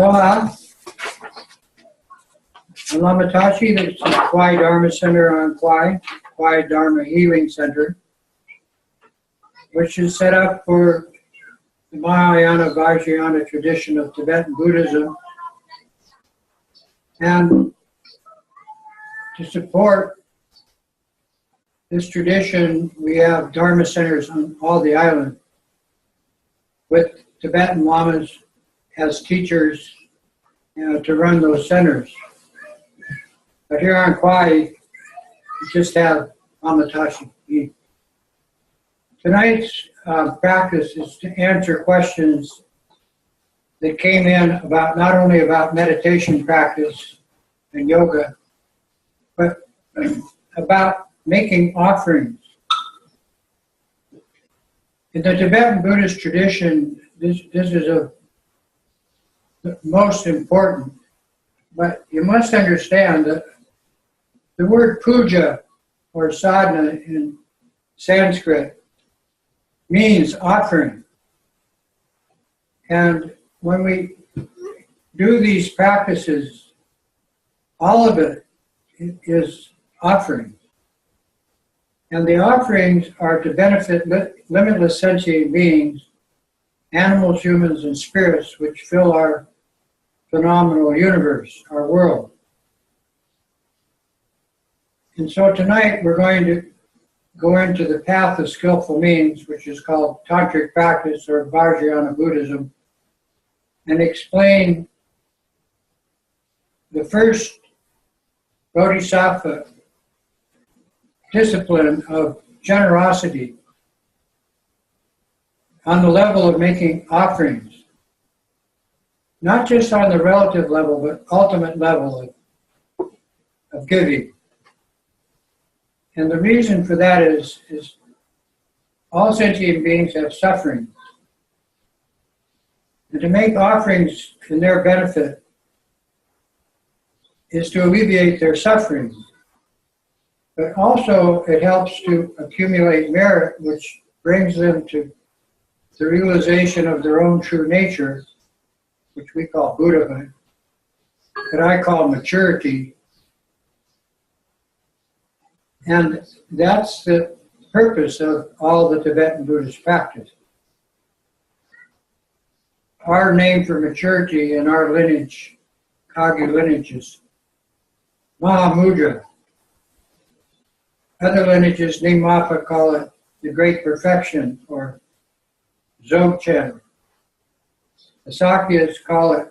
Aloha. I'm Lama Tashi. This is Kauai Dharma Center on Kauai Dharma Healing Center, which is set up for the Mahayana Vajrayana tradition of Tibetan Buddhism. And to support this tradition, we have Dharma centers on all the island with Tibetan Lamas as teachers to run those centers. But here on Kauai, we just have Lama Tashi. Tonight's practice is to answer questions that came in about not only about meditation practice and yoga, but about making offerings. In the Tibetan Buddhist tradition, this is the most important, but you must understand that the word puja or sadhana in Sanskrit means offering. And when we do these practices, all of it is offerings. And the offerings are to benefit limitless sentient beings, animals, humans, and spirits, which fill our phenomenal universe, our world. And so tonight we're going to go into the path of skillful means, which is called tantric practice or Vajrayana Buddhism, and explain the first bodhisattva discipline of generosity on the level of making offerings, not just on the relative level, but ultimate level of giving. And the reason for that is all sentient beings have suffering. And to make offerings in their benefit is to alleviate their suffering. But also it helps to accumulate merit, which brings them to the realization of their own true nature, which we call Buddhahood, that I call maturity. And that's the purpose of all the Tibetan Buddhist practice. Our name for maturity in our lineage, Kagyu lineage, is Mahamudra. Other lineages, Nyingmapa, call it the Great Perfection, or Dzogchen. The Sakyas call it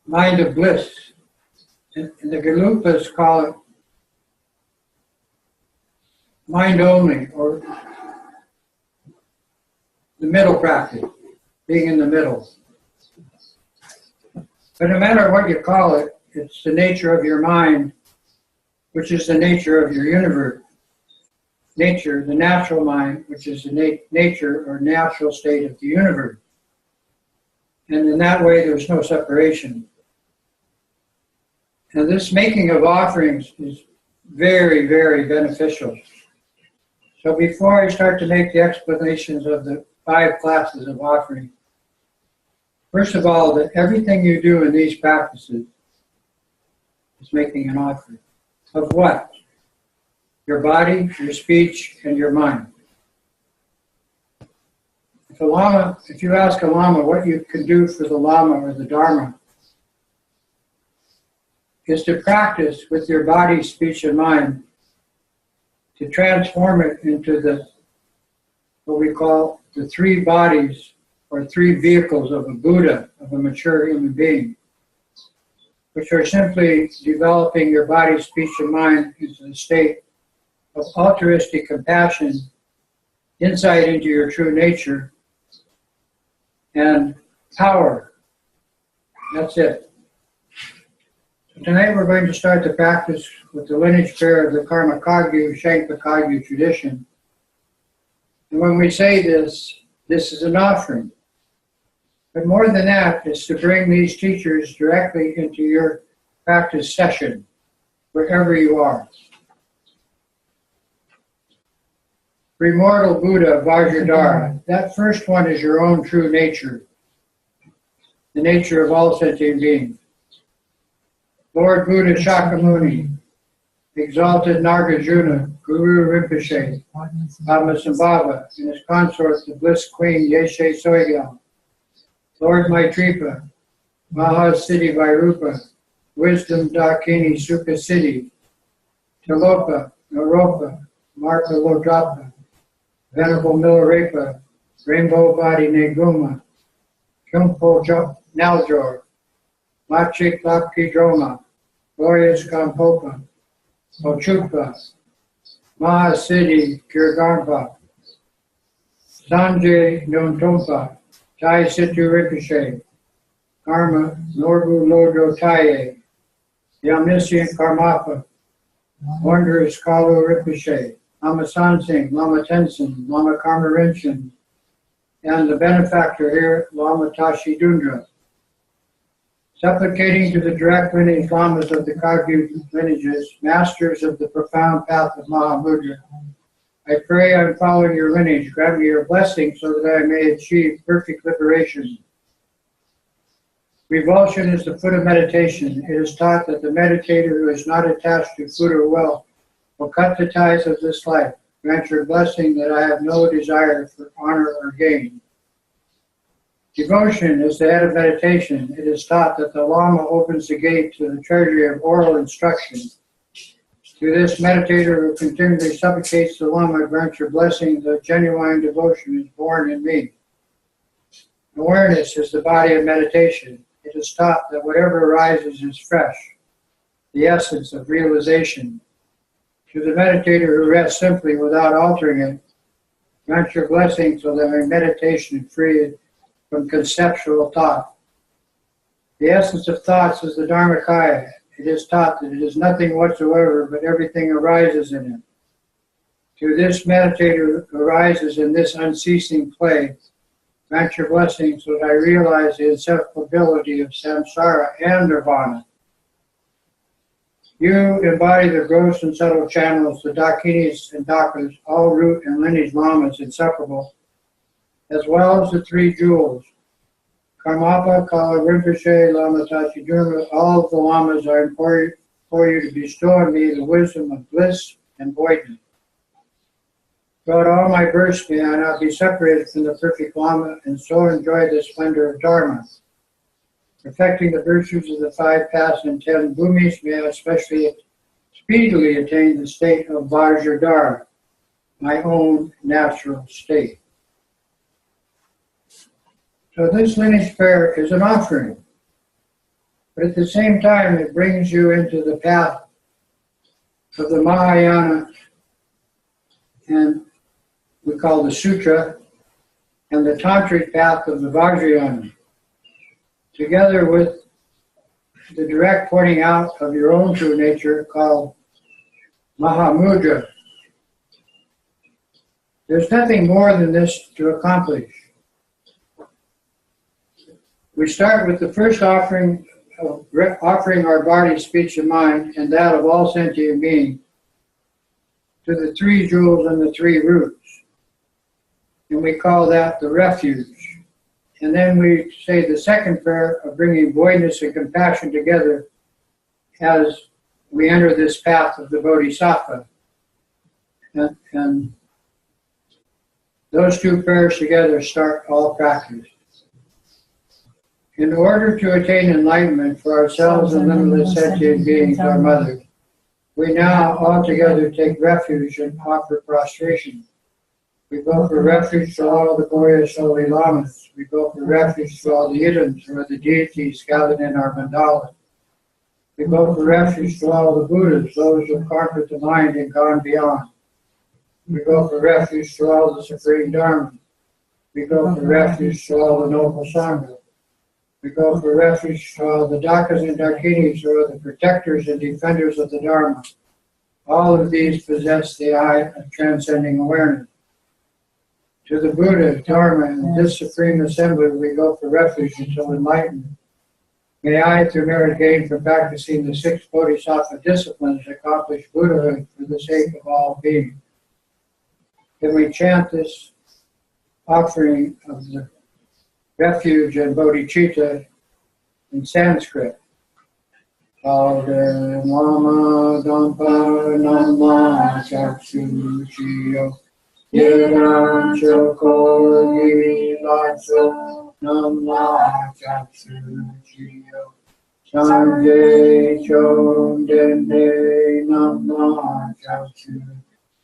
Mind of Bliss. And the Gelupas call it Mind Only, or the middle practice, being in the middle. But no matter what you call it, it's the nature of your mind, which is the nature of your universe. Nature, the natural mind, which is the nature or natural state of the universe. And in that way, there's no separation. And this making of offerings is very, very beneficial. So before I start to make the explanations of the 5 classes of offering, first of all, that everything you do in these practices is making an offering. Of what? Your body, your speech, and your mind. If you ask a Lama what you can do for the Lama or the Dharma, is to practice with your body, speech, and mind to transform it into what we call the 3 bodies or 3 vehicles of a Buddha, of a mature human being, which are simply developing your body, speech, and mind into a state of altruistic compassion, insight into your true nature, and power. That's it. Tonight we're going to start the practice with the lineage prayer of the Karma Kagyu, Shankpa Kagyu tradition. And when we say this is an offering. But more than that, it's to bring these teachers directly into your practice session, wherever you are. Primordial Buddha, Vajradhara, that first one is your own true nature. the nature of all sentient beings. Lord Buddha Shakyamuni, exalted Nagarjuna, Guru Rinpoche, Padmasambhava, and his consort, the Bliss Queen Yeshe Sogyal, Lord Maitripa, Mahasiddhi Vairupa, Wisdom Dakini Sukha Siddhi, Tilopa, Naropa, Marpa Lodapa, Venerable Milarepa, Rainbow Body Neguma, Kyumpo Naljor, Machik Lapki Droma, Glorious Kampopa, Ochupa, Mahasiddhi Kirgampa, Sanjay Nontompa, Tai Situ Ricochet, Karma Norbu Lodo Taye, the omniscient Karmapa, wondrous Kalu Ricochet, Lama Sansing, Lama Tenzin, Lama Karma Rinchen, and the benefactor here, Lama Tashi Dundra. Supplicating to the direct lineage Lamas of the Kagyu lineages, masters of the profound path of Mahamudra, I pray I'm following your lineage. Grant me your blessing so that I may achieve perfect liberation. Revulsion is the foot of meditation. It is taught that the meditator who is not attached to food or wealth will cut the ties of this life. Grant your blessing that I have no desire for honor or gain. Devotion is the head of meditation. It is taught that the Lama opens the gate to the treasury of oral instruction. To this meditator who continually supplicates the Lama, grant your blessing that genuine devotion is born in me. Awareness is the body of meditation. It is taught that whatever arises is fresh, the essence of realization. To the meditator who rests simply without altering it, grant your blessing so that my meditation is free from conceptual thought. The essence of thoughts is the Dharmakaya. It is taught that it is nothing whatsoever, but everything arises in it. To this meditator who arises in this unceasing play, grant your blessing so that I realize the inseparability of samsara and nirvana. You embody the gross and subtle channels, the Dakinis and Dakas, all root and lineage Lamas inseparable, as well as the three jewels. Karmapa, Kala Rinpoche, Lama Tashi Druma, all of the Lamas are important for you to bestow on me the wisdom of bliss and voidness. Throughout all my births may I not be separated from the perfect Lama and so enjoy the splendor of Dharma. Perfecting the virtues of the 5 paths and 10 bhumis, may I especially speedily attain the state of Vajradhara, my own natural state. So this lineage prayer is an offering, but at the same time it brings you into the path of the Mahayana, and we call the Sutra, and the Tantric path of the Vajrayana, together with the direct pointing out of your own true nature called Mahamudra. There's nothing more than this to accomplish. We start with the first offering our body, speech, and mind, and that of all sentient beings, to the 3 jewels and the 3 roots. And we call that the refuge. And then we say the second prayer of bringing voidness and compassion together as we enter this path of the Bodhisattva. And those 2 prayers together start all practice. In order to attain enlightenment for ourselves and limitless sentient beings, our mothers, we now all together take refuge and offer prostration. We go for refuge to all the glorious holy Lamas. We go for refuge to all the idams, or the deities gathered in our mandalas. We go for refuge to all the Buddhas, those who have conquered the mind and gone beyond. We go for refuge to all the supreme Dharma. We go for refuge to all the noble Sangha. We go for refuge to all the Dakas and Dakinis, who are the protectors and defenders of the Dharma. All of these possess the eye of transcending awareness. To the Buddha, Dharma, and this supreme assembly, we go for refuge until enlightenment. May I, through merit gained from practicing the 6 Bodhisattva disciplines, accomplish Buddhahood for the sake of all beings. Then we chant this offering of the Refuge and Boddhicitta in Sanskrit. Called Lama Dampa Nama Chaksu Chiyo Yiram Choko Giri Latso Nama Chaksu Chiyo Sanjay Chom Dende Nama Chaksu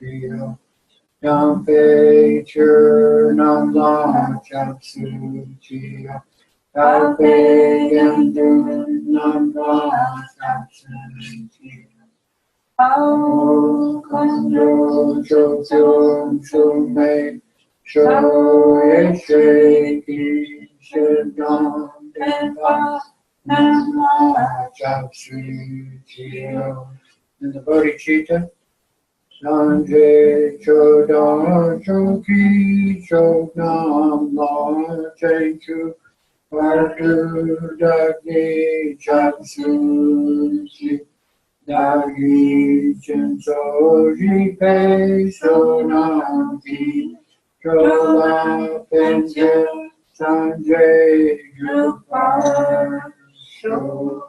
Chiyo Dampe Chur Nama Chaksu Chiyo Dampe Gendu Nama Chaksu Chiyo Ao Kando Chokyo Shumei Sho Yeshe Ki Shedam Denpa Nama Chaksu Chiyo. In the Bodhicitta, Sanjay Chodan Choki Chodam La Chechu Vartu Dagni Chaksu Chiyo. Dagi Chinso Jipe Sonanti Chola Penche Sanjay Jupar Sho.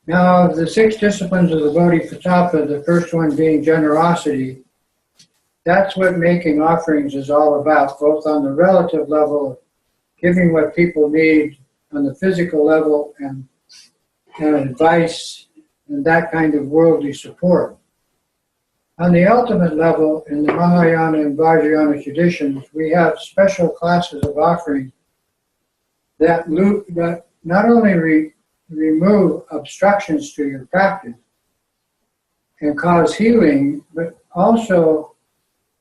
Now, of the 6 disciplines of the Bodhisattva, the first one being generosity, that's what making offerings is all about, both on the relative level of giving what people need on the physical level and advice and that kind of worldly support. On the ultimate level, in the Mahayana and Vajrayana traditions, we have special classes of offering that not only remove obstructions to your practice and cause healing, but also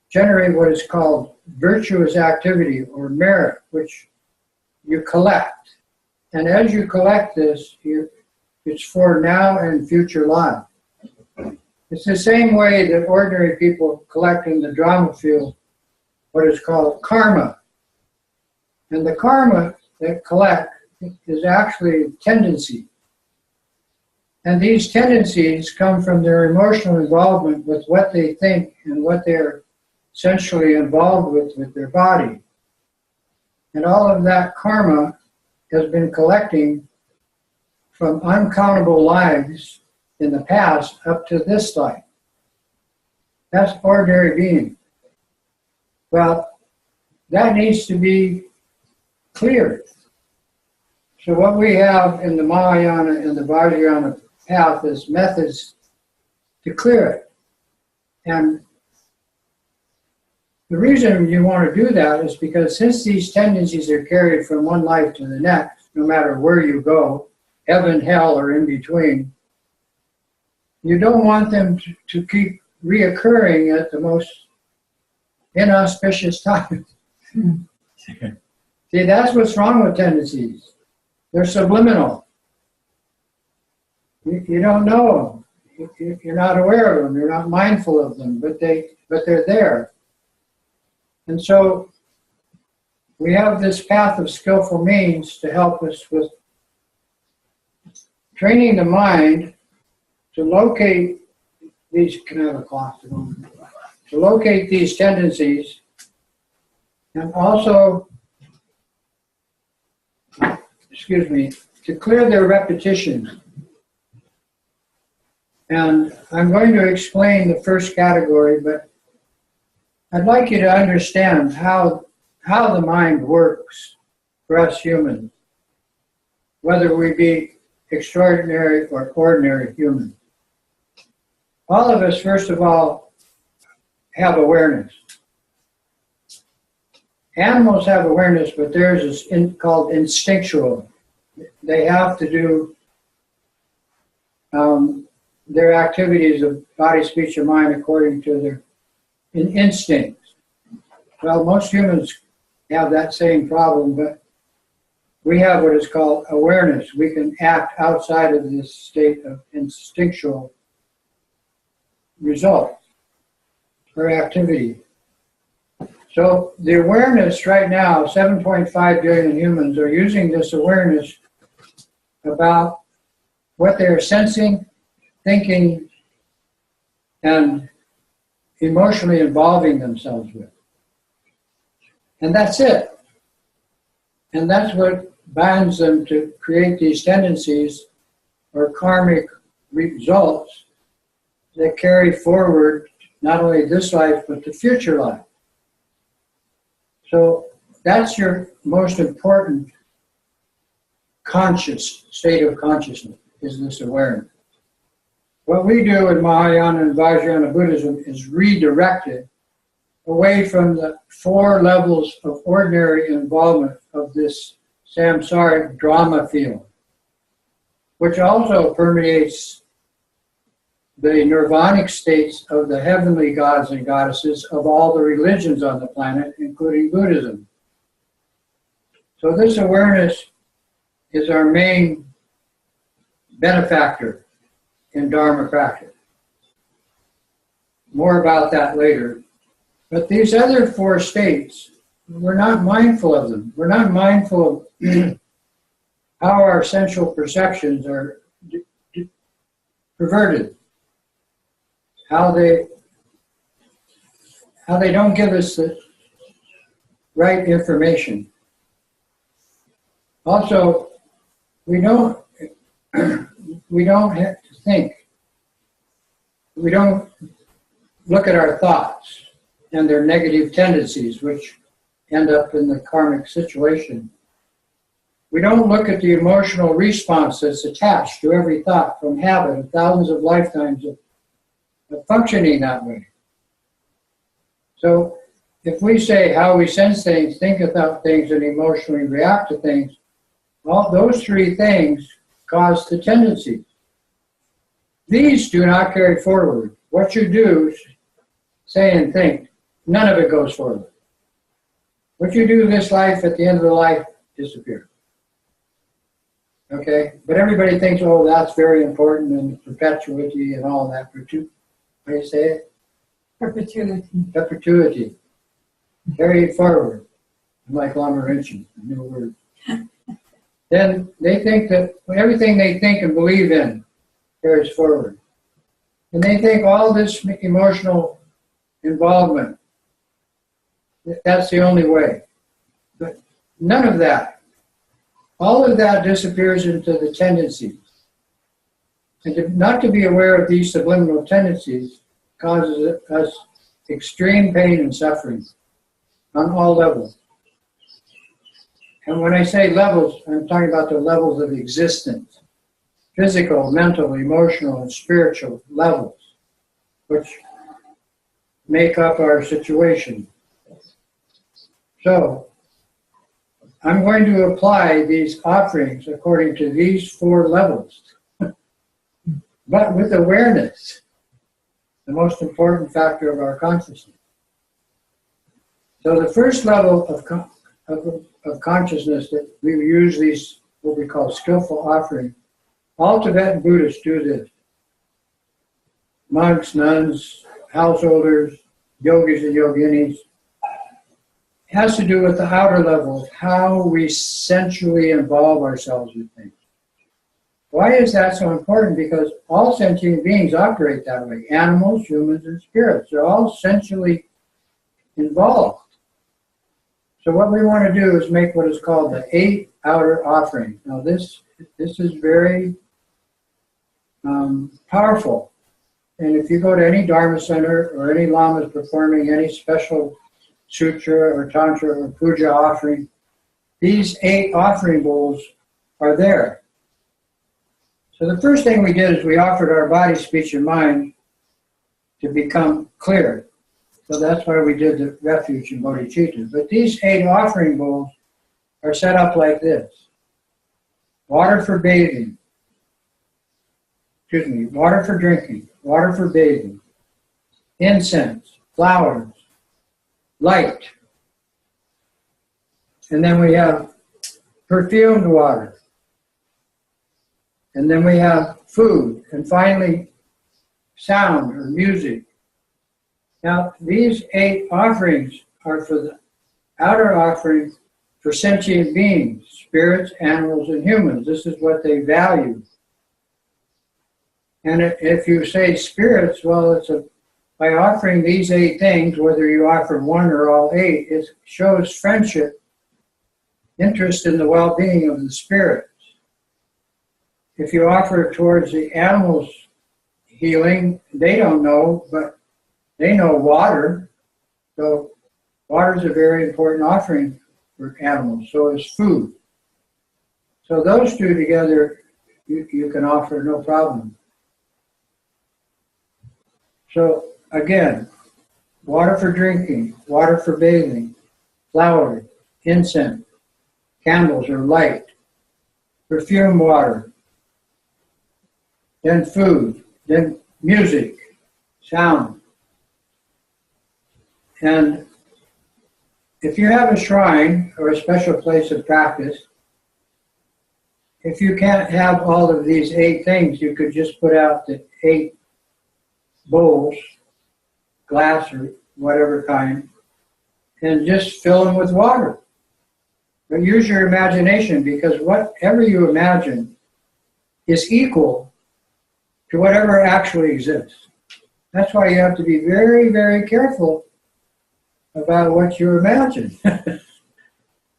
generate what is called virtuous activity or merit, which you collect. And as you collect this, it's for now and future life. It's the same way that ordinary people collect in the drama field what is called karma. And the karma that collect is actually tendency. And these tendencies come from their emotional involvement with what they think and what they're essentially involved with their body. And all of that karma has been collecting from uncountable lives in the past up to this life. That's ordinary being. Well, that needs to be cleared. So what we have in the Mahayana and the Vajrayana path is methods to clear it. And the reason you want to do that is because since these tendencies are carried from one life to the next, no matter where you go, heaven, hell, or in between, you don't want them to keep reoccurring at the most inauspicious times. See, that's what's wrong with tendencies. They're subliminal. You don't know them. You're not aware of them. You're not mindful of them, but they're there. And so we have this path of skillful means to help us with training the mind to locate these, can I have a clock to locate these tendencies, and also, to clear their repetition. And I'm going to explain the first category, but I'd like you to understand how the mind works for us humans, whether we be extraordinary or ordinary humans. All of us, first of all, have awareness. Animals have awareness, but theirs is called instinctual. They have to do their activities of body, speech, and mind according to their instincts. Well, most humans have that same problem, but we have what is called awareness. We can act outside of this state of instinctual result or activity. So the awareness right now, 7.5 billion humans are using this awareness about what they're sensing, thinking, and emotionally involving themselves with. And that's it. And that's what binds them to create these tendencies or karmic results that carry forward not only this life, but the future life. So that's your most important conscious state of consciousness, is this awareness. What we do in Mahayana and Vajrayana Buddhism is redirect it away from the 4 levels of ordinary involvement of this samsaric drama field, which also permeates the nirvanic states of the heavenly gods and goddesses of all the religions on the planet, including Buddhism. So this awareness is our main benefactor in Dharma practice. More about that later. But these other 4 states, we're not mindful of them. We're not mindful of how our sensual perceptions are perverted, how they don't give us the right information. Also, we don't have to think. We don't look at our thoughts and their negative tendencies, which end up in the karmic situation. We don't look at the emotional response that's attached to every thought from habit of thousands of lifetimes of functioning that way. So if we say how we sense things, think about things, and emotionally react to things, all those 3 things cause the tendencies. These do not carry forward. What you do, say and think, none of it goes forward. What you do in this life, at the end of the life, disappears. Okay? But everybody thinks, oh, that's very important, and perpetuity and all that. How do you say it? Perpetuity. Perpetuity. Carry it forward. I'm like Lama Rinchen, a new word. Then they think that everything they think and believe in carries forward. And they think all this emotional involvement, that's the only way. But none of that. All of that disappears into the tendencies. And not to be aware of these subliminal tendencies causes us extreme pain and suffering on all levels. And when I say levels, I'm talking about the levels of existence. Physical, mental, emotional, and spiritual levels, which make up our situation. So, I'm going to apply these offerings according to these 4 levels, but with awareness, the most important factor of our consciousness. So the first level of consciousness that we use these, what we call skillful offerings, all Tibetan Buddhists do this. Monks, nuns, householders, yogis and yoginis. It has to do with the outer levels, how we sensually involve ourselves with things. Why is that so important? Because all sentient beings operate that way. Animals, humans, and spirits. They're all sensually involved. So what we want to do is make what is called the 8 outer offerings. Now this is very powerful. And if you go to any Dharma center or any Lamas performing any special sutra or tantra or puja offering, these 8 offering bowls are there. So the first thing we did is we offered our body, speech, and mind to become clear. So that's why we did the Refuge and Boddhicitta. But these 8 offering bowls are set up like this. Water for bathing. Water for drinking. Water for bathing. Incense. Flowers. Light. And then we have perfumed water. And then we have food. And finally, sound or music. Now, these 8 offerings are for the outer offerings for sentient beings, spirits, animals, and humans. This is what they value. And if you say spirits, well, by offering these 8 things, whether you offer one or all 8, it shows friendship interest in the well-being of the spirits. If you offer towards the animals' healing, they don't know, but they know water. So water is a very important offering for animals. So is food. So those two together, you can offer no problem. So again, water for drinking, water for bathing, flowers, incense, candles or light, perfume water, then food, then music, sound. And if you have a shrine or a special place of practice, if you can't have all of these 8 things, you could just put out the 8 bowls, glass or whatever kind, and just fill them with water. But use your imagination, because whatever you imagine is equal to whatever actually exists. That's why you have to be very, very careful about what you imagine,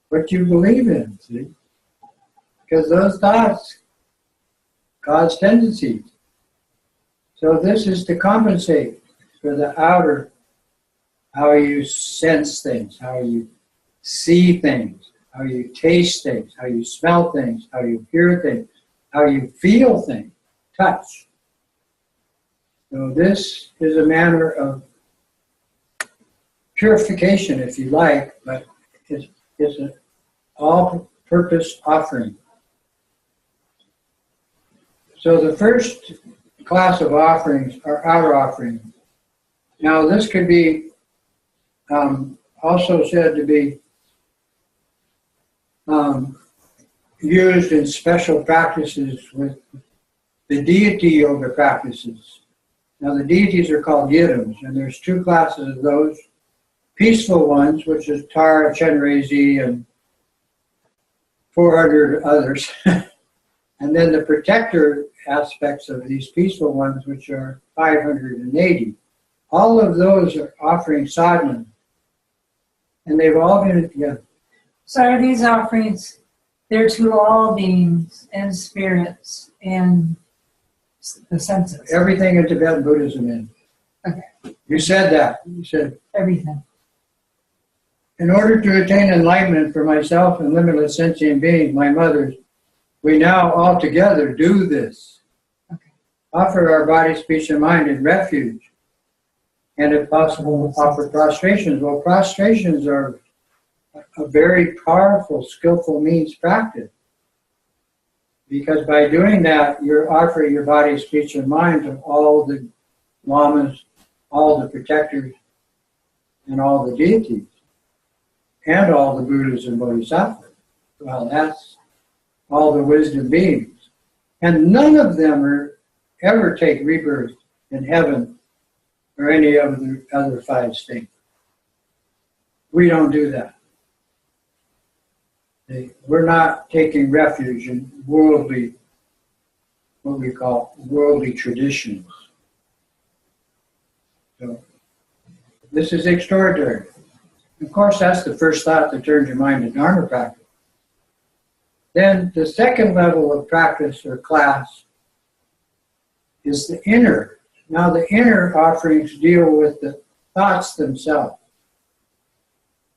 what you believe in, see? Because those thoughts cause tendencies. So this is to compensate for the outer, how you sense things, how you see things, how you taste things, how you smell things, how you hear things, how you feel things, touch. So this is a manner of purification, if you like, but it's an all-purpose offering. So the first class of offerings are outer offerings. Now this could be also said to be used in special practices with the deity yoga practices. Now the deities are called yidams, and there's 2 classes of those. Peaceful ones, which is Tara, Chenrezig, and 400 others. And then the protector aspects of these peaceful ones, which are 580. All of those are offering sadhana. And they've all been, yeah. So are these offerings, they're to all beings and spirits and the senses? Everything in Tibetan Buddhism in. Okay. You said that. You said everything. In order to attain enlightenment for myself and limitless sentient beings, my mothers, we now all together do this. Okay. Offer our body, speech, and mind in refuge. And if possible, offer prostrations. Well, prostrations are a very powerful, skillful means practice. Because by doing that, you're offering your body, speech, and mind to all the lamas, all the protectors, and all the deities, and all the Buddhas and Bodhisattvas. Well, that's all the wisdom beings. And none of them ever take rebirth in heaven or any of the other 5 states. We don't do that. We're not taking refuge in worldly, what we call worldly traditions. So this is extraordinary. Of course, that's the first thought that turns your mind to Dharma practice. Then the second level of practice or class is the inner. Now the inner offerings deal with the thoughts themselves.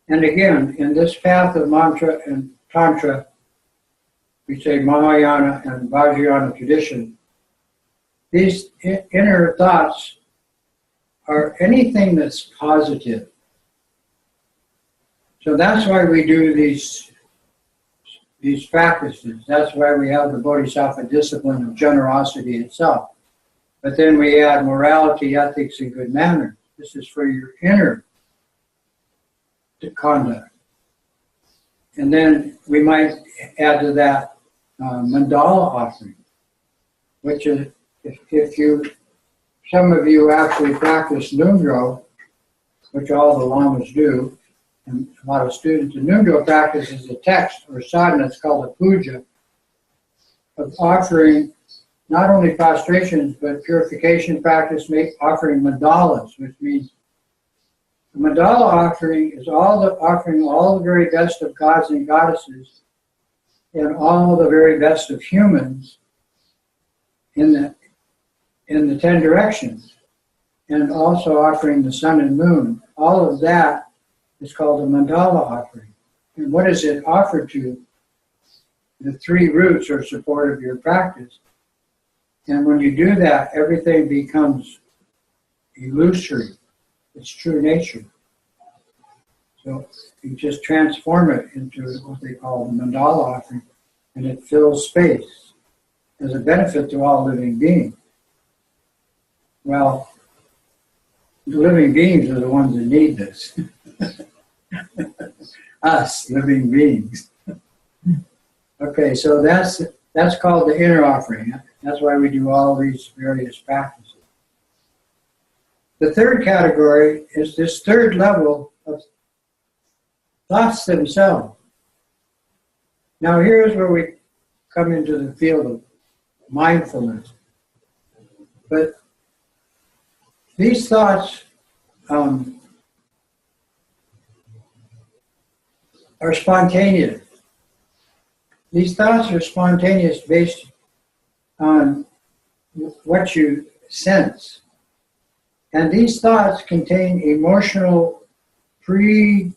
And again, in this path of mantra and tantra, we say Mahayana and Vajrayana tradition, these inner thoughts are anything that's positive. So that's why we do these practices. That's why we have the Bodhisattva discipline of generosity itself. But then we add morality, ethics, and good manners. This is for your inner conduct. And then we might add to that mandala offering, which is, some of you actually practice Nundro, which all the lamas do, and a lot of students in Nundro practices a text or sadhana, it's called a puja, of offering not only prostrations, but purification practice, offering mandalas, which means The mandala offering is offering all the very best of gods and goddesses and all the very best of humans in the 10 directions, and also offering the sun and moon. All of that is called a mandala offering. And what is it offered to? The 3 roots or support of your practice. And when you do that, everything becomes illusory. Its true nature. So you just transform it into what they call the mandala offering, and it fills space as a benefit to all living beings. Well, the living beings are the ones that need this. Us, living beings. Okay, so that's called the inner offering. That's why we do all these various practices. The third category is this third level of thoughts themselves. Now here's where we come into the field of mindfulness. But these thoughts are spontaneous. These thoughts are spontaneous based on what you sense. And these thoughts contain predetermined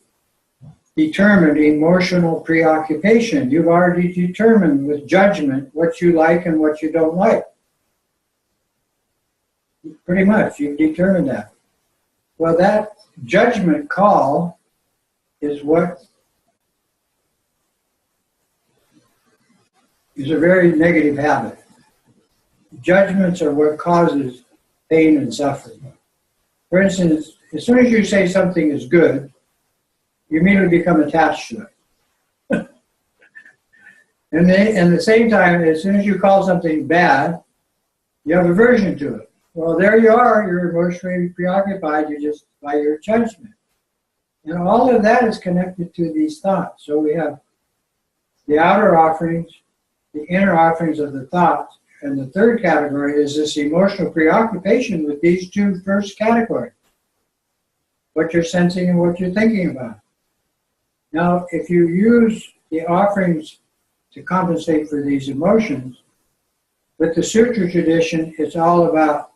emotional preoccupation. You've already determined with judgment what you like and what you don't like. Pretty much, you've determined that. Well, that judgment call is what is a very negative habit. Judgments are what causes pain and suffering. For instance, as soon as you say something is good, you immediately become attached to it. And at the same time, as soon as you call something bad, you have aversion to it. Well, there you are, you're emotionally preoccupied, you just by your judgment. And all of that is connected to these thoughts. So we have the outer offerings, the inner offerings of the thoughts, and the third category is this emotional preoccupation with these 2 first categories. What you're sensing and what you're thinking about. Now, if you use the offerings to compensate for these emotions, with the Sutra tradition, it's all about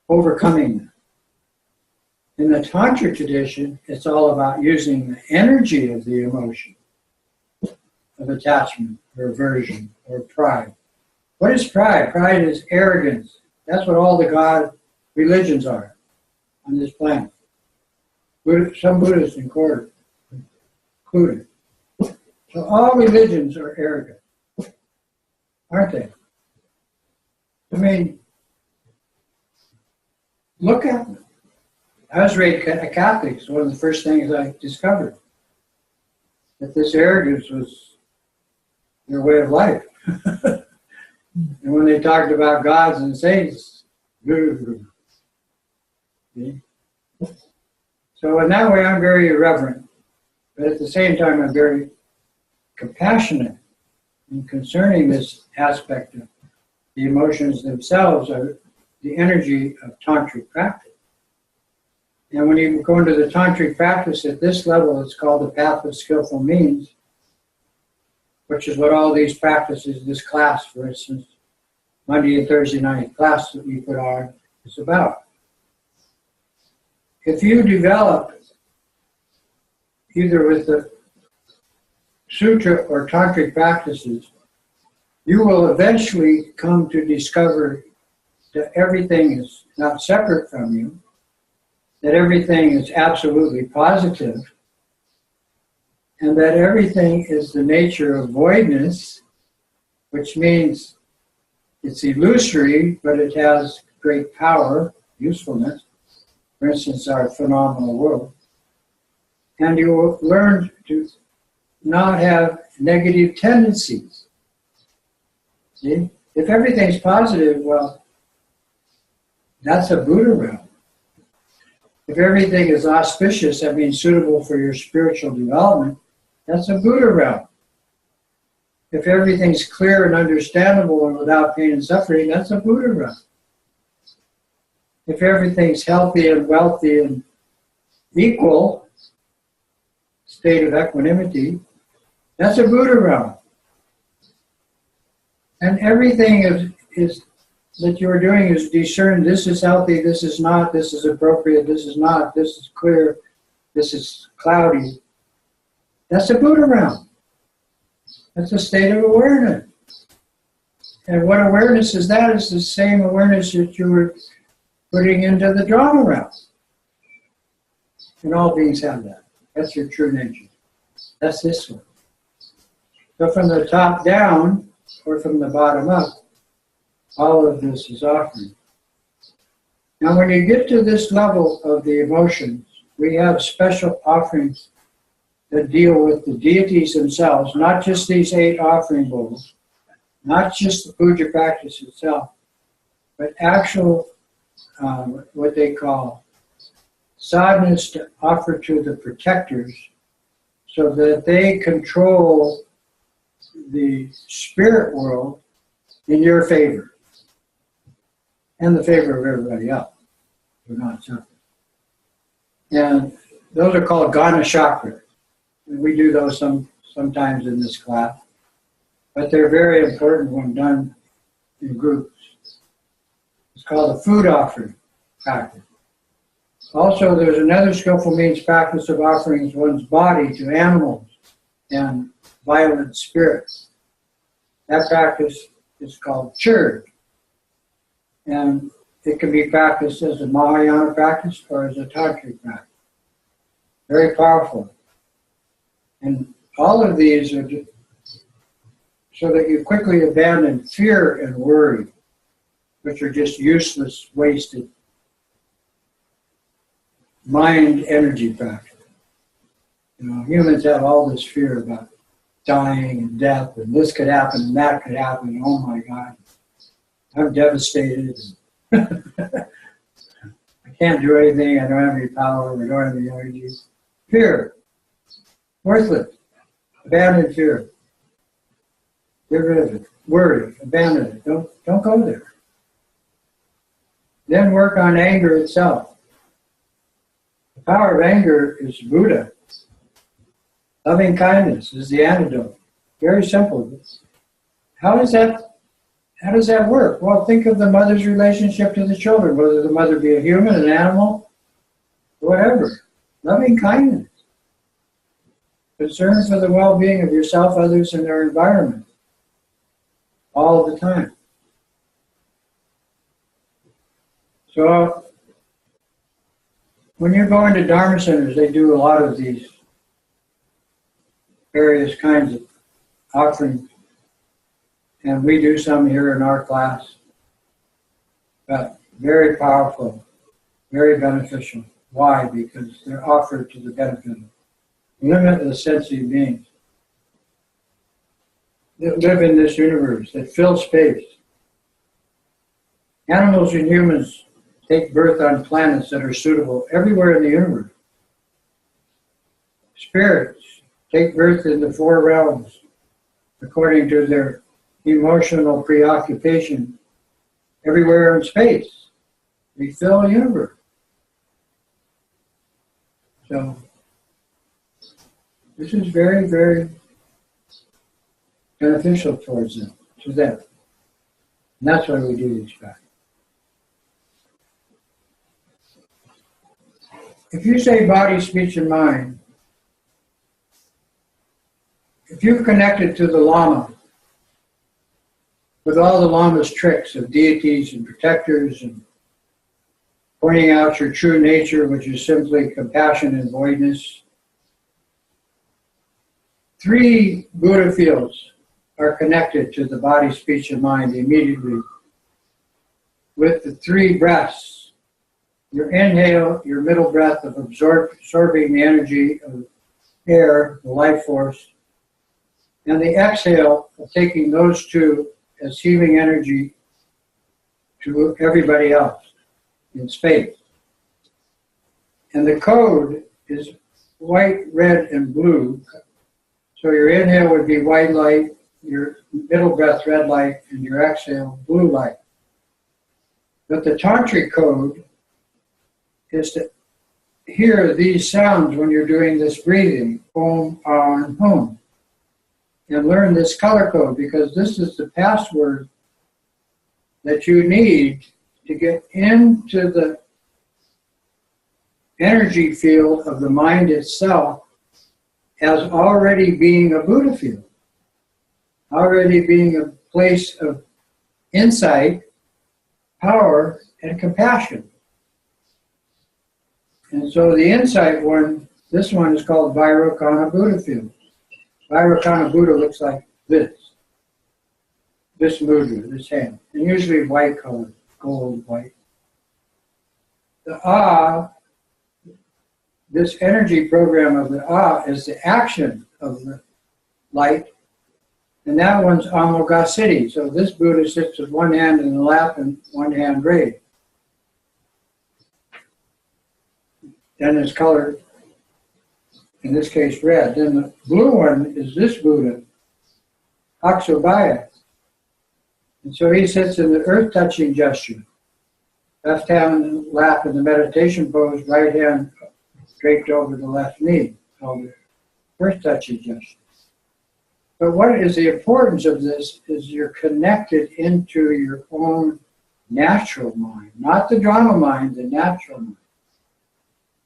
overcoming them. In the Tantra tradition, it's all about using the energy of the emotion of attachment or aversion or pride. What is pride? Pride is arrogance. That's what all the God religions are on this planet. Some Buddhists included. So all religions are arrogant, aren't they? I mean, look at them. I was raised a Catholic, so one of the first things I discovered that this arrogance was their way of life. And when they talked about gods and saints, see? So in that way, I'm very irreverent, but at the same time, I'm very compassionate in concerning this aspect of the emotions themselves are the energy of tantric practice. And when you go into the tantric practice at this level, it's called the path of skillful means, which is what all these practices, this class, for instance, Monday and Thursday night class that we put on, is about. If you develop, either with the sutra or tantric practices, you will eventually come to discover that everything is not separate from you, that everything is absolutely positive, and that everything is the nature of voidness, which means it's illusory, but it has great power, usefulness. For instance, our phenomenal world. And you will learn to not have negative tendencies. See? If everything's positive, well, that's a Buddha realm. If everything is auspicious, that means suitable for your spiritual development, that's a Buddha realm. If everything's clear and understandable and without pain and suffering, that's a Buddha realm. If everything's healthy and wealthy and equal state of equanimity, that's a Buddha realm. And everything is that you're doing is discern, this is healthy, this is not, this is appropriate, this is not, this is clear, this is cloudy. That's a Buddha realm. That's a state of awareness. And what awareness is that? Is the same awareness that you were putting into the drama realm. And all beings have that. That's your true nature. That's this one. So from the top down, or from the bottom up, all of this is offering. Now when you get to this level of the emotions, we have special offerings that deal with the deities themselves, not just these 8 offering bowls, not just the puja practice itself, but actual, what they call sadhanas to offer to the protectors so that they control the spirit world in your favor and the favor of everybody else. They're not separate. And those are called Gana chakras. And we do those sometimes in this class. But they're very important when done in groups. It's called a food offering practice. Also, there's another skillful means practice of offering one's body to animals and violent spirits. That practice is called churd. And it can be practiced as a Mahayana practice or as a Tantric practice. Very powerful. And all of these are so that you quickly abandon fear and worry, which are just useless, wasted mind energy practice. You know, humans have all this fear about dying and death, and this could happen and that could happen, and oh my God, I'm devastated. I can't do anything, I don't have any power, I don't have any energy. Fear, worthless, abandon fear. Get rid of it. Worry, abandon it. Don't go there. Then work on anger itself. The power of anger is Buddha. Loving kindness is the antidote. Very simple. How does that work? Well, think of the mother's relationship to the children, whether the mother be a human, an animal, whatever. Loving kindness. Concern for the well-being of yourself, others, and their environment. All the time. So, when you go into Dharma centers, they do a lot of these various kinds of offerings. And we do some here in our class. But very powerful, very beneficial. Why? Because they're offered to the benefit of limitless sentient beings that live in this universe, that fill space. Animals and humans take birth on planets that are suitable everywhere in the universe. Spirits take birth in the 4 realms according to their emotional preoccupation everywhere in space. We fill a universe. So, this is very, very beneficial towards them, to them. And that's why we do these practices. If you say body, speech, and mind, if you've connected to the Lama, with all the Lama's tricks of deities and protectors and pointing out your true nature, which is simply compassion and voidness, 3 Buddha fields are connected to the body, speech, and mind immediately with the 3 breaths. Your inhale, your middle breath of absorbing the energy of air, the life force, and the exhale of taking those 2 as healing energy to everybody else in space. And the code is white, red, and blue. So your inhale would be white light, your middle breath red light, and your exhale blue light. But the Tantric code is to hear these sounds when you're doing this breathing, Om, Ah, and Hum. And learn this color code, because this is the password that you need to get into the energy field of the mind itself as already being a Buddha field, already being a place of insight, power, and compassion. And so the insight one, this one is called Vairocana Buddha field. Vairocana Buddha looks like this mudra, this hand, and usually white color, gold, white. The Ah, this energy program of the Ah is the action of the light, and that one's Amoghasiddhi. So this Buddha sits with one hand in the lap and one hand raised. Then it's colored, in this case red. Then the blue one is this Buddha, Aksobhaya. And so he sits in the earth touching gesture. Left hand lap in the meditation pose, right hand draped over the left knee, called the earth touching gesture. But what is the importance of this is you're connected into your own natural mind, not the drama mind, the natural mind.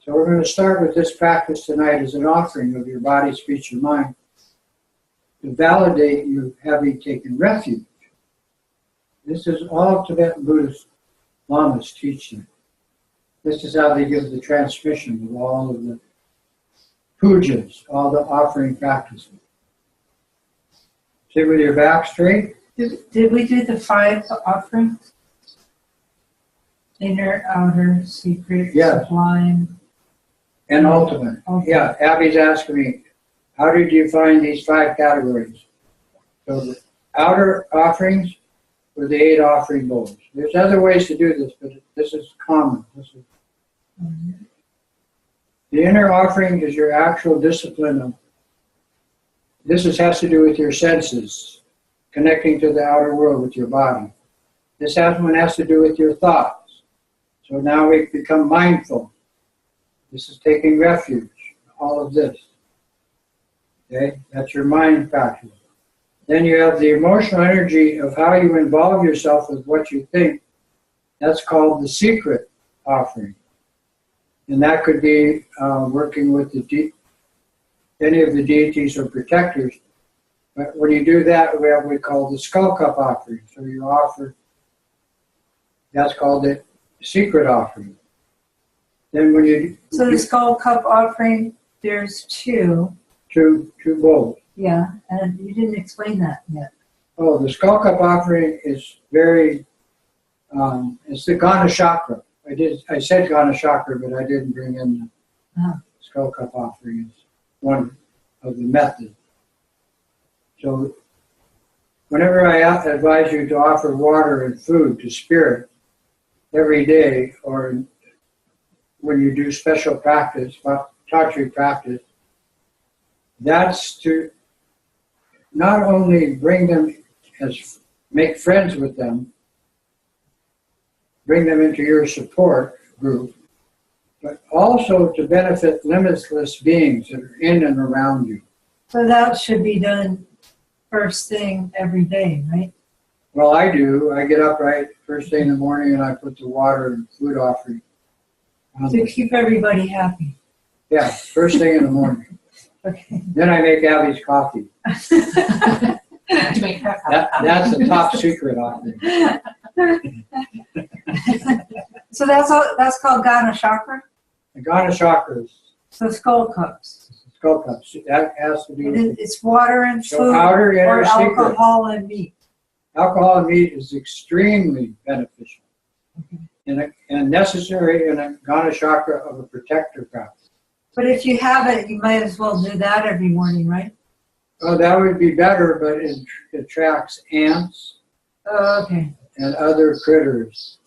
So we're going to start with this practice tonight as an offering of your body, speech, and mind to validate you having taken refuge. This is all Tibetan Buddhist Lamas teaching. This is how they give the transmission of all of the pujas, all the offering practices. Sit with your back straight. Did we do the 5 offerings? Inner, outer, secret, Yes. sublime, And ultimate. Okay. Yeah, Abby's asking me, how did you find these 5 categories? So the outer offerings were the 8 offering bowls. There's other ways to do this, but this is common. The inner offering is your actual discipline of, has to do with your senses, connecting to the outer world with your body. This one has to do with your thoughts. So now we become mindful. This is taking refuge, all of this. Okay, that's your mind practice. Then you have the emotional energy of how you involve yourself with what you think. That's called the secret offering. And that could be working with any of the deities or protectors. But when you do that, we have what we call the skull cup offering. So you offer, that's called the secret offering. Then when you So the skull cup offering, there's 2. two bowls. Yeah, and you didn't explain that yet. Oh, the skull cup offering is very, it's the Ghana chakra. I said Ghana chakra, but I didn't bring in the skull cup offering. It's one of the methods. So whenever I advise you to offer water and food to spirit every day, or when you do special practice, Tashi practice, that's to not only bring them make friends with them, bring them into your support group, but also to benefit limitless beings that are in and around you. So that should be done first thing every day, right? Well, I do. I get up right first thing in the morning and I put the water and food offering on To keep everybody happy. Yeah, first thing in the morning. Okay. Then I make Abby's coffee. That's a top secret offering. So that's called Ghana chakra? The Ghana chakra is So skull cups. skull cups. That has to do with It's water and so food outer, inner, or secret. alcohol and meat. Alcohol and meat is extremely beneficial and necessary in a Ghana chakra of a protector practice. But if you have it, you might as well do that every morning, right? Oh, that would be better, but it attracts ants Oh, okay. and other critters,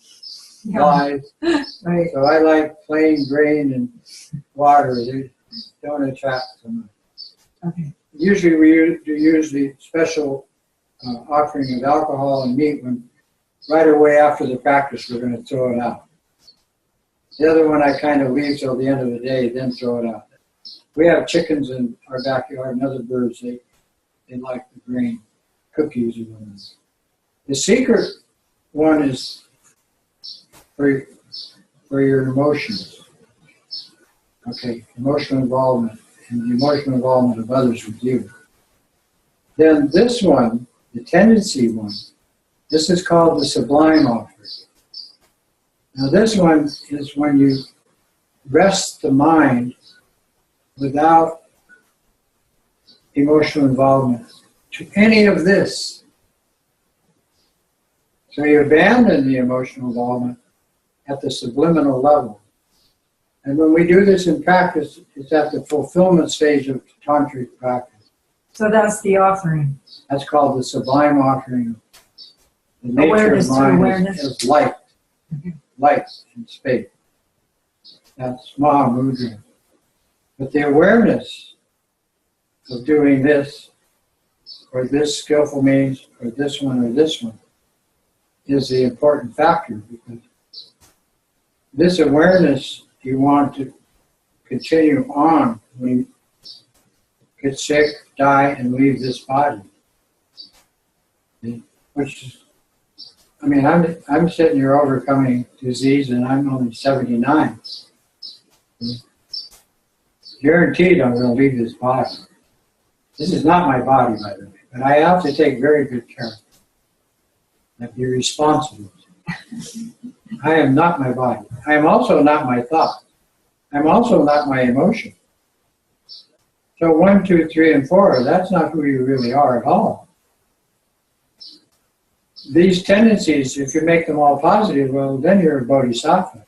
flies. Right. So I like plain grain and water. They don't attract so much. Okay. Usually we use the special offering of alcohol and meat when right away after the practice we're going to throw it out. The other one I kind of leave till the end of the day, then throw it out. We have chickens in our backyard and other birds, they like the grain, cookies or whatever. The secret one is for your emotions. Okay, emotional involvement and the emotional involvement of others with you. Then this one, the tendency one, this is called the Sublime offering. Now this one is when you rest the mind without emotional involvement to any of this. So you abandon the emotional involvement at the subliminal level. And when we do this in practice, it's at the fulfillment stage of tantric practice. So that's the offering. That's called the Sublime offering. The nature Awareness of mind awareness. is light. Light and space. That's Mahamudra. But the awareness of doing this, or this skillful means, or this one, is the important factor, because this awareness you want to continue on when you get sick, die, and leave this body. Which is, I mean, I'm sitting here overcoming disease, and I'm only 79. Guaranteed I'm going to leave this body. This is not my body, by the way, but I have to take very good care of it. I have to be responsible. I am not my body. I am also not my thought. I'm also not my emotion. So 1, 2, 3, and 4, that's not who you really are at all. These tendencies, if you make them all positive, well, then you're a bodhisattva.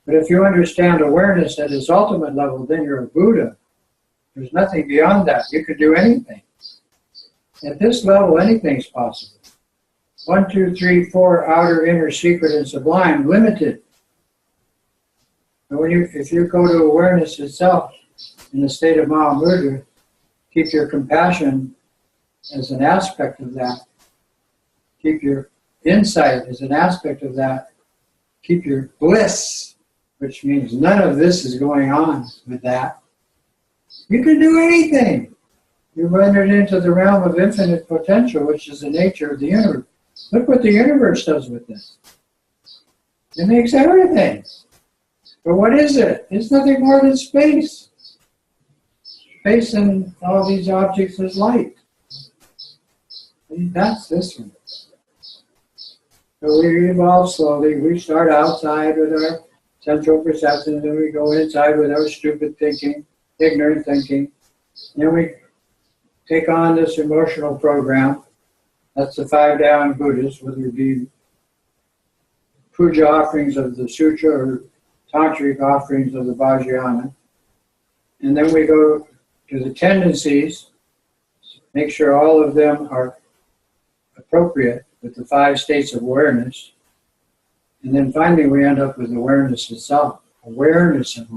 But if you understand awareness at its ultimate level, then you're a Buddha. There's nothing beyond that. You can do anything. At this level, anything's possible. 1, 2, 3, 4, outer, inner, secret, and sublime, limited. And if you go to awareness itself, in the state of Mahamudra, keep your compassion as an aspect of that. Keep your insight as an aspect of that. Keep your bliss, which means none of this is going on with that. You can do anything. You've entered into the realm of infinite potential, which is the nature of the universe. Look what the universe does with this. It makes everything. But what is it? It's nothing more than space. Space and all these objects is light. And that's this one. So we evolve slowly. We start outside with our central perceptions, and we go inside with our stupid thinking, ignorant thinking. Then we take on this emotional program. That's the 5 down Buddhists, whether it be puja offerings of the sutra or tantric offerings of the Vajrayana. And then we go to the tendencies, make sure all of them are appropriate with the 5 states of awareness. And then finally we end up with awareness itself, awareness of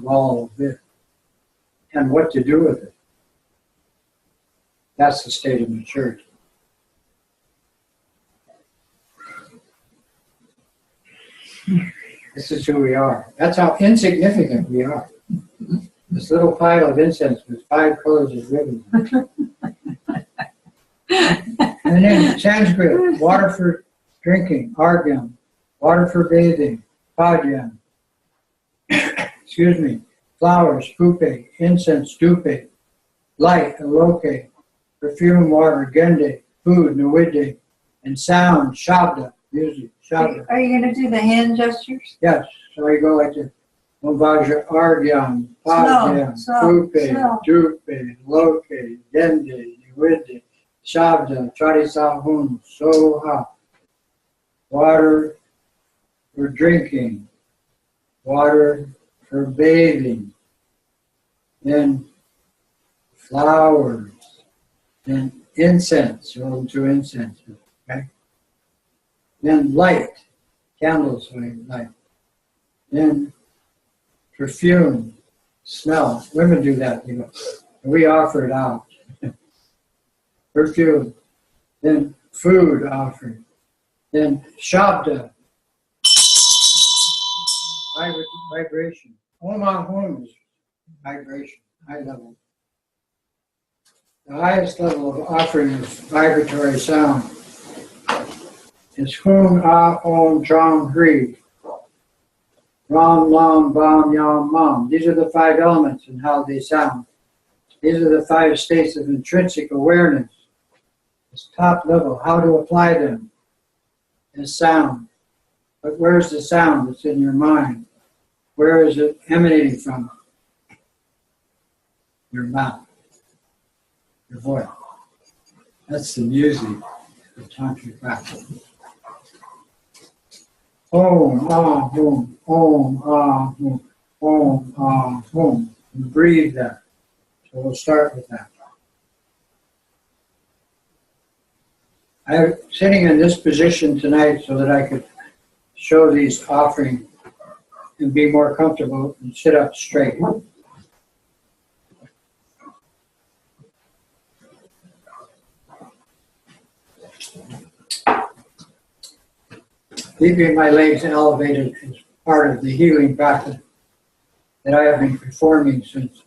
all of it, and what to do with it. That's the state of maturity. This is who we are. That's how insignificant we are. This little pile of incense with 5 colors of ribbon. And then Sanskrit, water for drinking, argyam, water for bathing, padyam. Excuse me, flowers, pupe, incense, dupe, light, aloke, perfume, water, gende, food, navide, and sound, shabda, music, shabda. Are you going to do the hand gestures? Yes, so you go like this. Vajra, argyam, padyam, pupe, dupe, loke, gende, navide, shabda, charisahun, soha. Water for drinking, water for bathing, then flowers, then incense, roll to incense, okay? Then light, candles, light. Then perfume, smell. Women do that, you know. We offer it out. Perfume. Then food offering. Then shabda. vibration. Om Hum is vibration, high level. The highest level of offering of vibratory sound is Hum Ah Om Chong Hri. Ram Lam Bam Yam Mam. These are the 5 elements and how they sound. These are the 5 states of intrinsic awareness. It's top level, how to apply them is sound. But where's the sound that's in your mind? Where is it emanating from? Your mouth, your voice. That's the music of tantric practice. Om Ah Hum, Om Ah Hum, Om Ah Hum. And breathe that. So we'll start with that. I'm sitting in this position tonight so that I could show these offerings and be more comfortable and sit up straight. Keeping my legs elevated is part of the healing practice that I have been performing since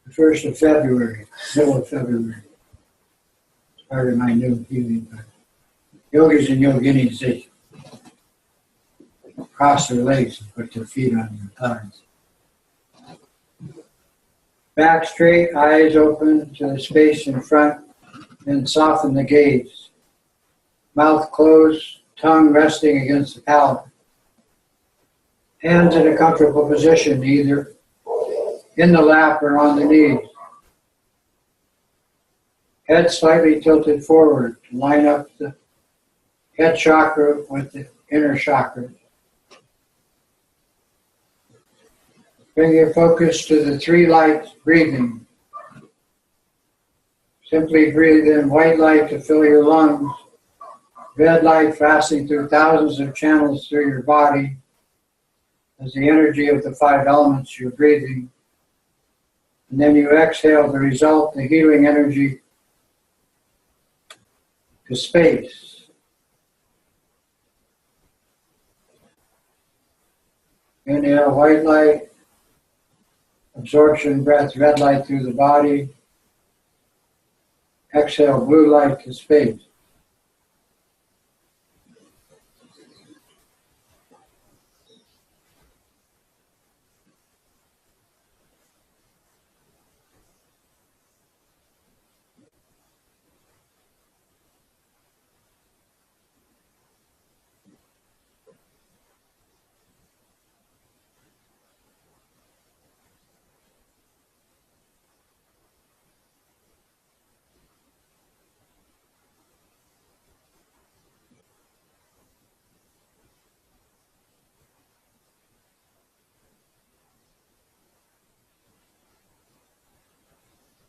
the 1st of February, middle of February. It's part of my new healing practice. Yogis and yoginis, they cross their legs and put their feet on their thighs. Back straight, eyes open to the space in front, and soften the gaze. Mouth closed, tongue resting against the palate. Hands in a comfortable position, either in the lap or on the knees. Head slightly tilted forward to line up the head chakra with the inner chakra. Bring your focus to the 3 lights breathing. Simply breathe in white light to fill your lungs, red light passing through thousands of channels through your body as the energy of the 5 elements you're breathing. And then you exhale the result, the healing energy, to space. Inhale, white light, absorption breath, red light through the body. Exhale, blue light to space.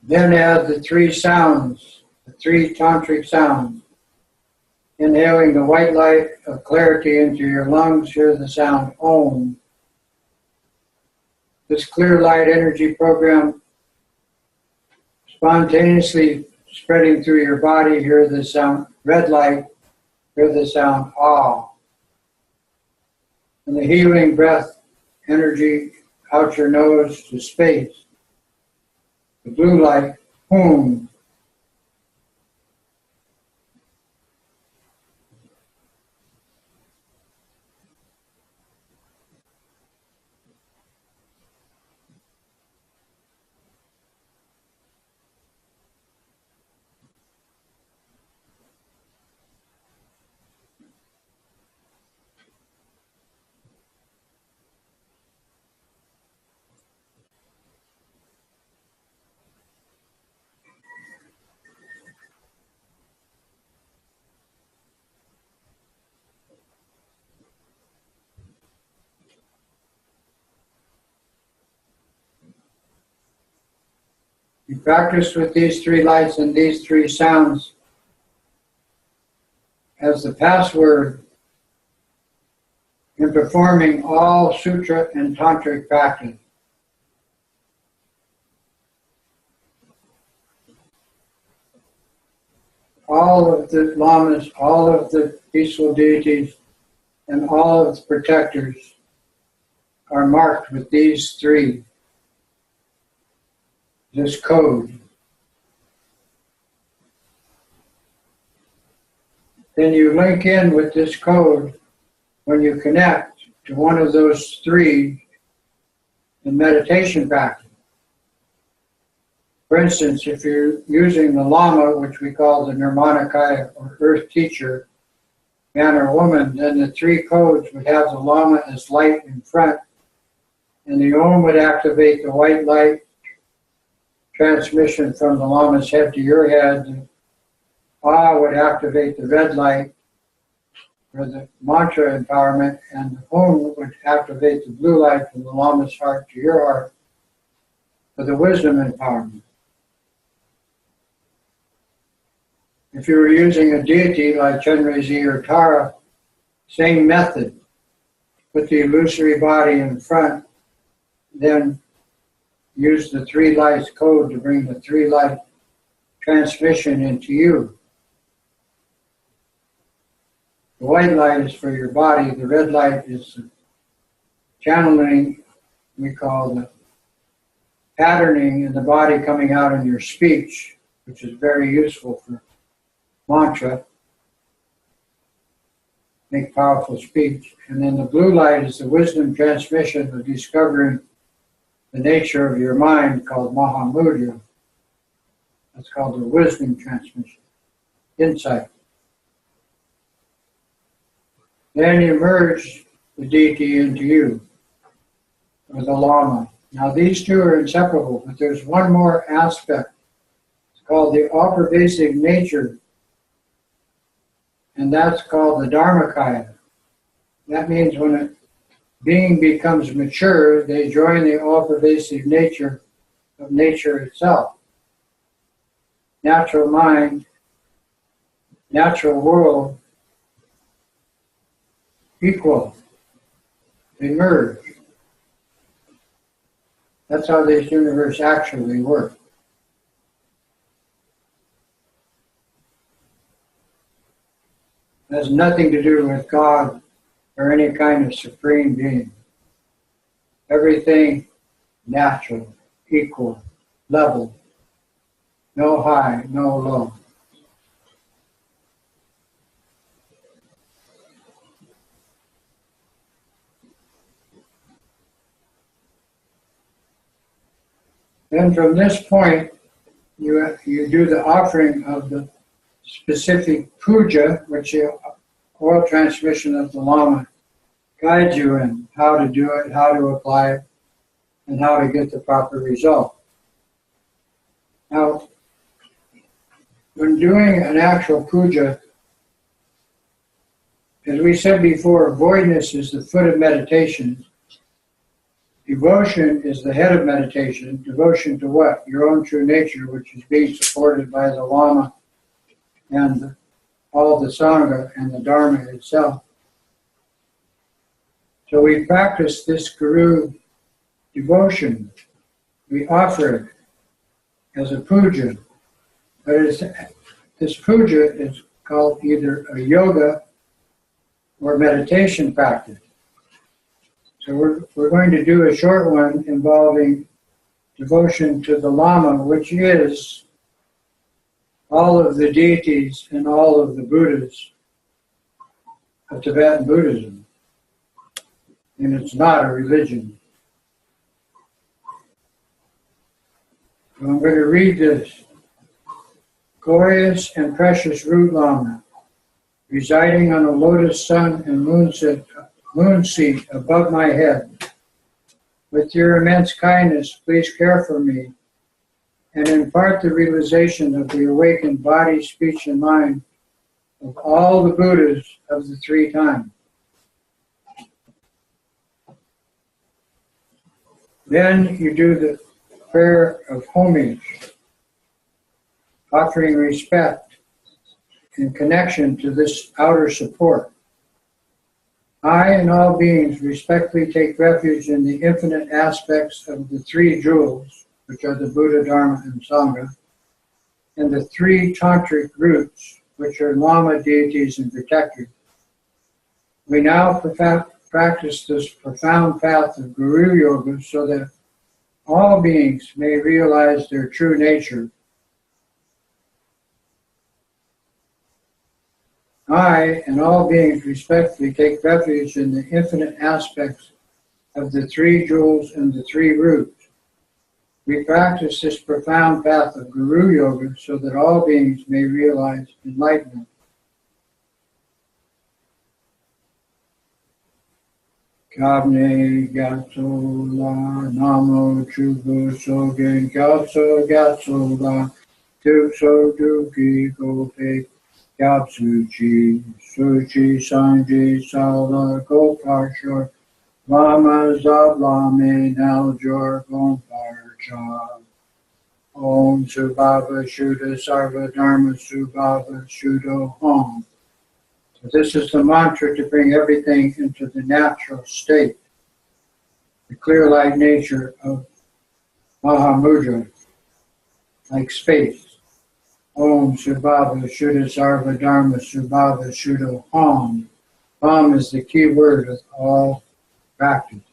Then add the 3 sounds, the 3 tantric sounds. Inhaling the white light of clarity into your lungs, hear the sound Om. This clear light energy program spontaneously spreading through your body, hear the sound red light, hear the sound Ah. And the healing breath energy out your nose to space. The blue light, Hum. You practice with these 3 lights and these 3 sounds as the password in performing all sutra and tantric practice. All of the lamas, all of the peaceful deities, and all of the protectors are marked with these three, this code. Then you link in with this code when you connect to one of those three in meditation practice. For instance, if you're using the Lama, which we call the Nirmanakaya or Earth Teacher, man or woman, then the three codes would have the Lama as light in front, and the Om would activate the white light transmission from the Lama's head to your head. The Ah would activate the red light for the mantra empowerment, and the Om would activate the blue light from the Lama's heart to your heart for the wisdom empowerment. If you were using a deity like Chenrezig or Tara, same method. Put the illusory body in front, then use the three lights code to bring the three light transmission into you. The white light is for your body, the red light is the channeling, we call the patterning in the body coming out in your speech, which is very useful for mantra, make powerful speech. And then the blue light is the wisdom transmission of discovering the nature of your mind, called Mahamudra. That's called the wisdom transmission, insight. Then you merge the deity into you, or the Lama. Now these two are inseparable, but there's one more aspect. It's called the all-pervasive nature, and that's called the Dharmakaya. That means when a being becomes mature, they join the all-pervasive nature of nature itself. Natural mind, natural world, equal. They merge. That's how this universe actually works. It has nothing to do with God or any kind of supreme being. Everything natural, equal, level. No high, no low. Then from this point, you do the offering of the specific puja, which the oral transmission of the Lama guides you in how to do it, how to apply it, and how to get the proper result. Now, when doing an actual puja, as we said before, voidness is the foot of meditation. Devotion is the head of meditation. Devotion to what? Your own true nature, which is being supported by the Lama and all the Sangha and the Dharma itself. So we practice this Guru devotion. We offer it as a puja. But this puja is called either a yoga or meditation practice. So we're going to do a short one involving devotion to the Lama, which is all of the deities and all of the Buddhas of Tibetan Buddhism. And it's not a religion. So I'm going to read this. Glorious and precious root Lama, residing on a lotus sun and moon seat above my head. With your immense kindness, please care for me and impart the realization of the awakened body, speech, and mind of all the Buddhas of the three times. Then you do the prayer of homage, offering respect in connection to this outer support. I and all beings respectfully take refuge in the infinite aspects of the three jewels, which are the Buddha, Dharma, and Sangha, and the three tantric roots, which are Lama, deities, and protectors. We now practice this profound path of Guru Yoga so that all beings may realize their true nature. I and all beings respectfully take refuge in the infinite aspects of the three jewels and the three roots. We practice this profound path of Guru Yoga so that all beings may realize enlightenment. Kabne Gyatso La Namo Chubu Sogen Gyatso La Tukso Duki Gope Gyatsuji Suchi Sanji Sala Gopashor Lama Sublime Naljor Gomparcha Om Subhava Shuddha Sarva Dharma Subhava Shuddha Om. So this is the mantra to bring everything into the natural state, the clear light nature of Mahamudra, like space. Om Subhava Shuddha Sarva Dharma Subhava Shuddha Om. Om is the key word of all practice,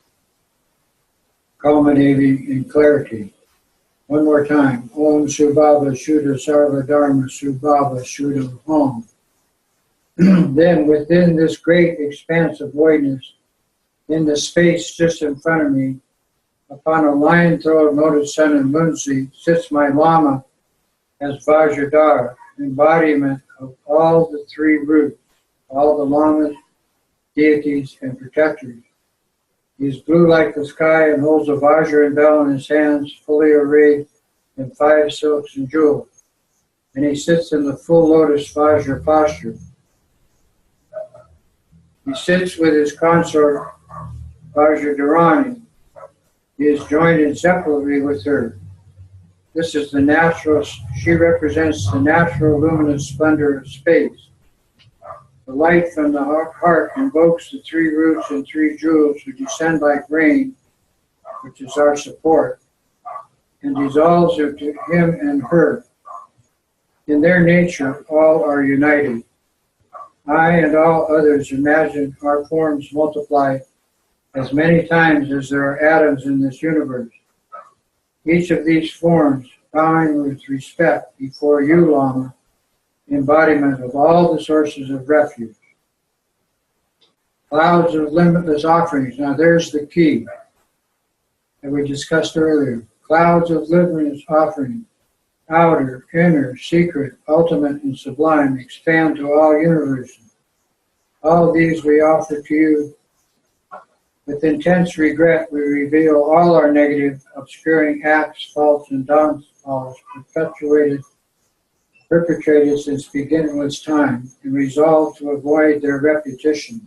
culminating in clarity. One more time. Om Subhava Shuddha Sarva Dharma Subhava Shuddha Om. Then within this great expanse of voidness, in the space just in front of me, upon a lion-throated lotus sun and moon seat, sits my Lama as Vajradhara, embodiment of all the three roots, all the Lamas, deities, and protectors. He is blue like the sky and holds a Vajra and bell in his hands, fully arrayed in 5 silks and jewels. And he sits in the full lotus Vajra posture. He sits with his consort, Vajradharani. He is joined inseparably with her. This is the natural, she represents the natural luminous splendor of space. The light from the heart invokes the three roots and three jewels who descend like rain, which is our support, and dissolves into him and her. In their nature, all are united. I and all others imagine our forms multiply as many times as there are atoms in this universe. Each of these forms, bowing with respect before you, Lama, embodiment of all the sources of refuge. Clouds of limitless offerings. Now there's the key that we discussed earlier. Clouds of limitless offerings, outer, inner, secret, ultimate, and sublime, expand to all universes. All these we offer to you. With intense regret, we reveal all our negative, obscuring acts, faults, and downfalls perpetrated since beginningless time, and resolve to avoid their repetition.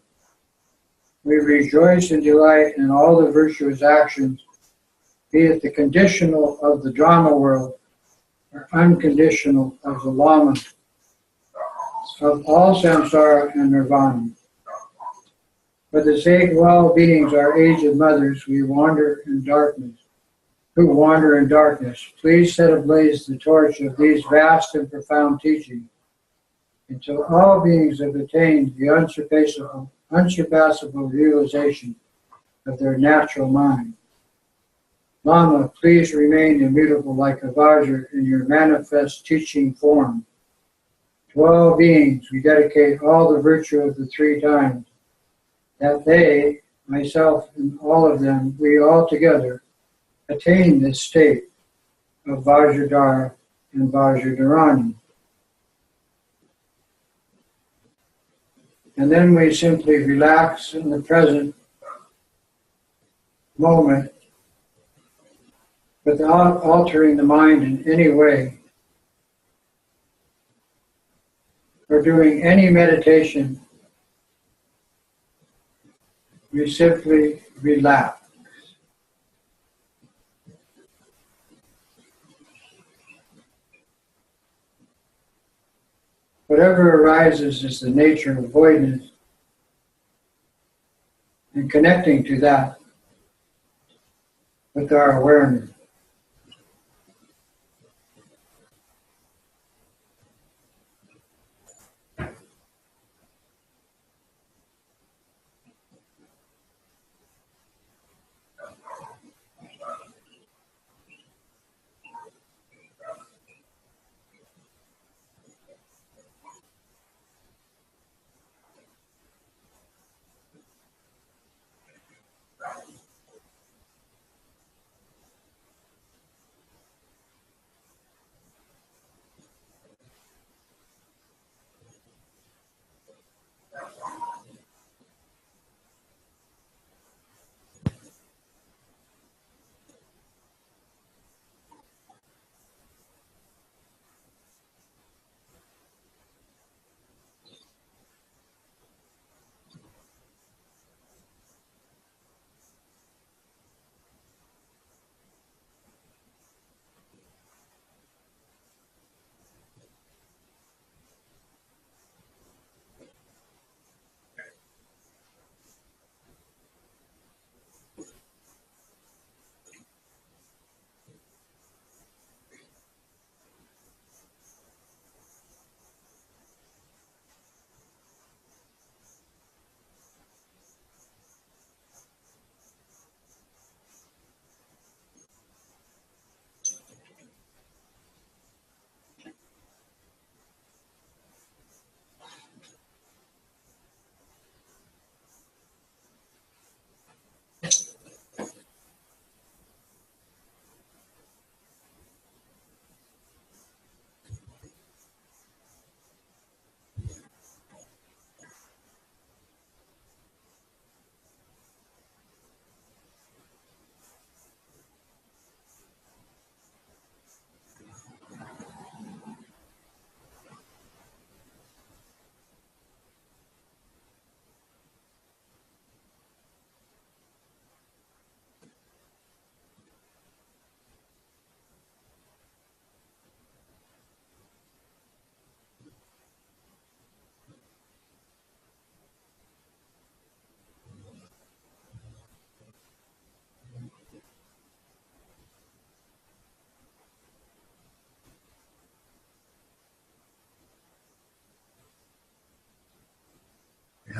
We rejoice and delight in all the virtuous actions, be it the conditional of the drama world or unconditional of the Lama, of all samsara and nirvana. For the sake of all beings, our aged mothers, who wander in darkness, please set ablaze the torch of these vast and profound teachings until all beings have attained the unsurpassable realization of their natural mind. Lama, please remain immutable like a Vajra in your manifest teaching form. To all beings, we dedicate all the virtue of the 3 times, that they, myself and all of them, we all together, attain this state of Vajradhara and Vajradharani. And then we simply relax in the present moment without altering the mind in any way or doing any meditation. We simply relax. Whatever arises is the nature of voidness, and connecting to that with our awareness.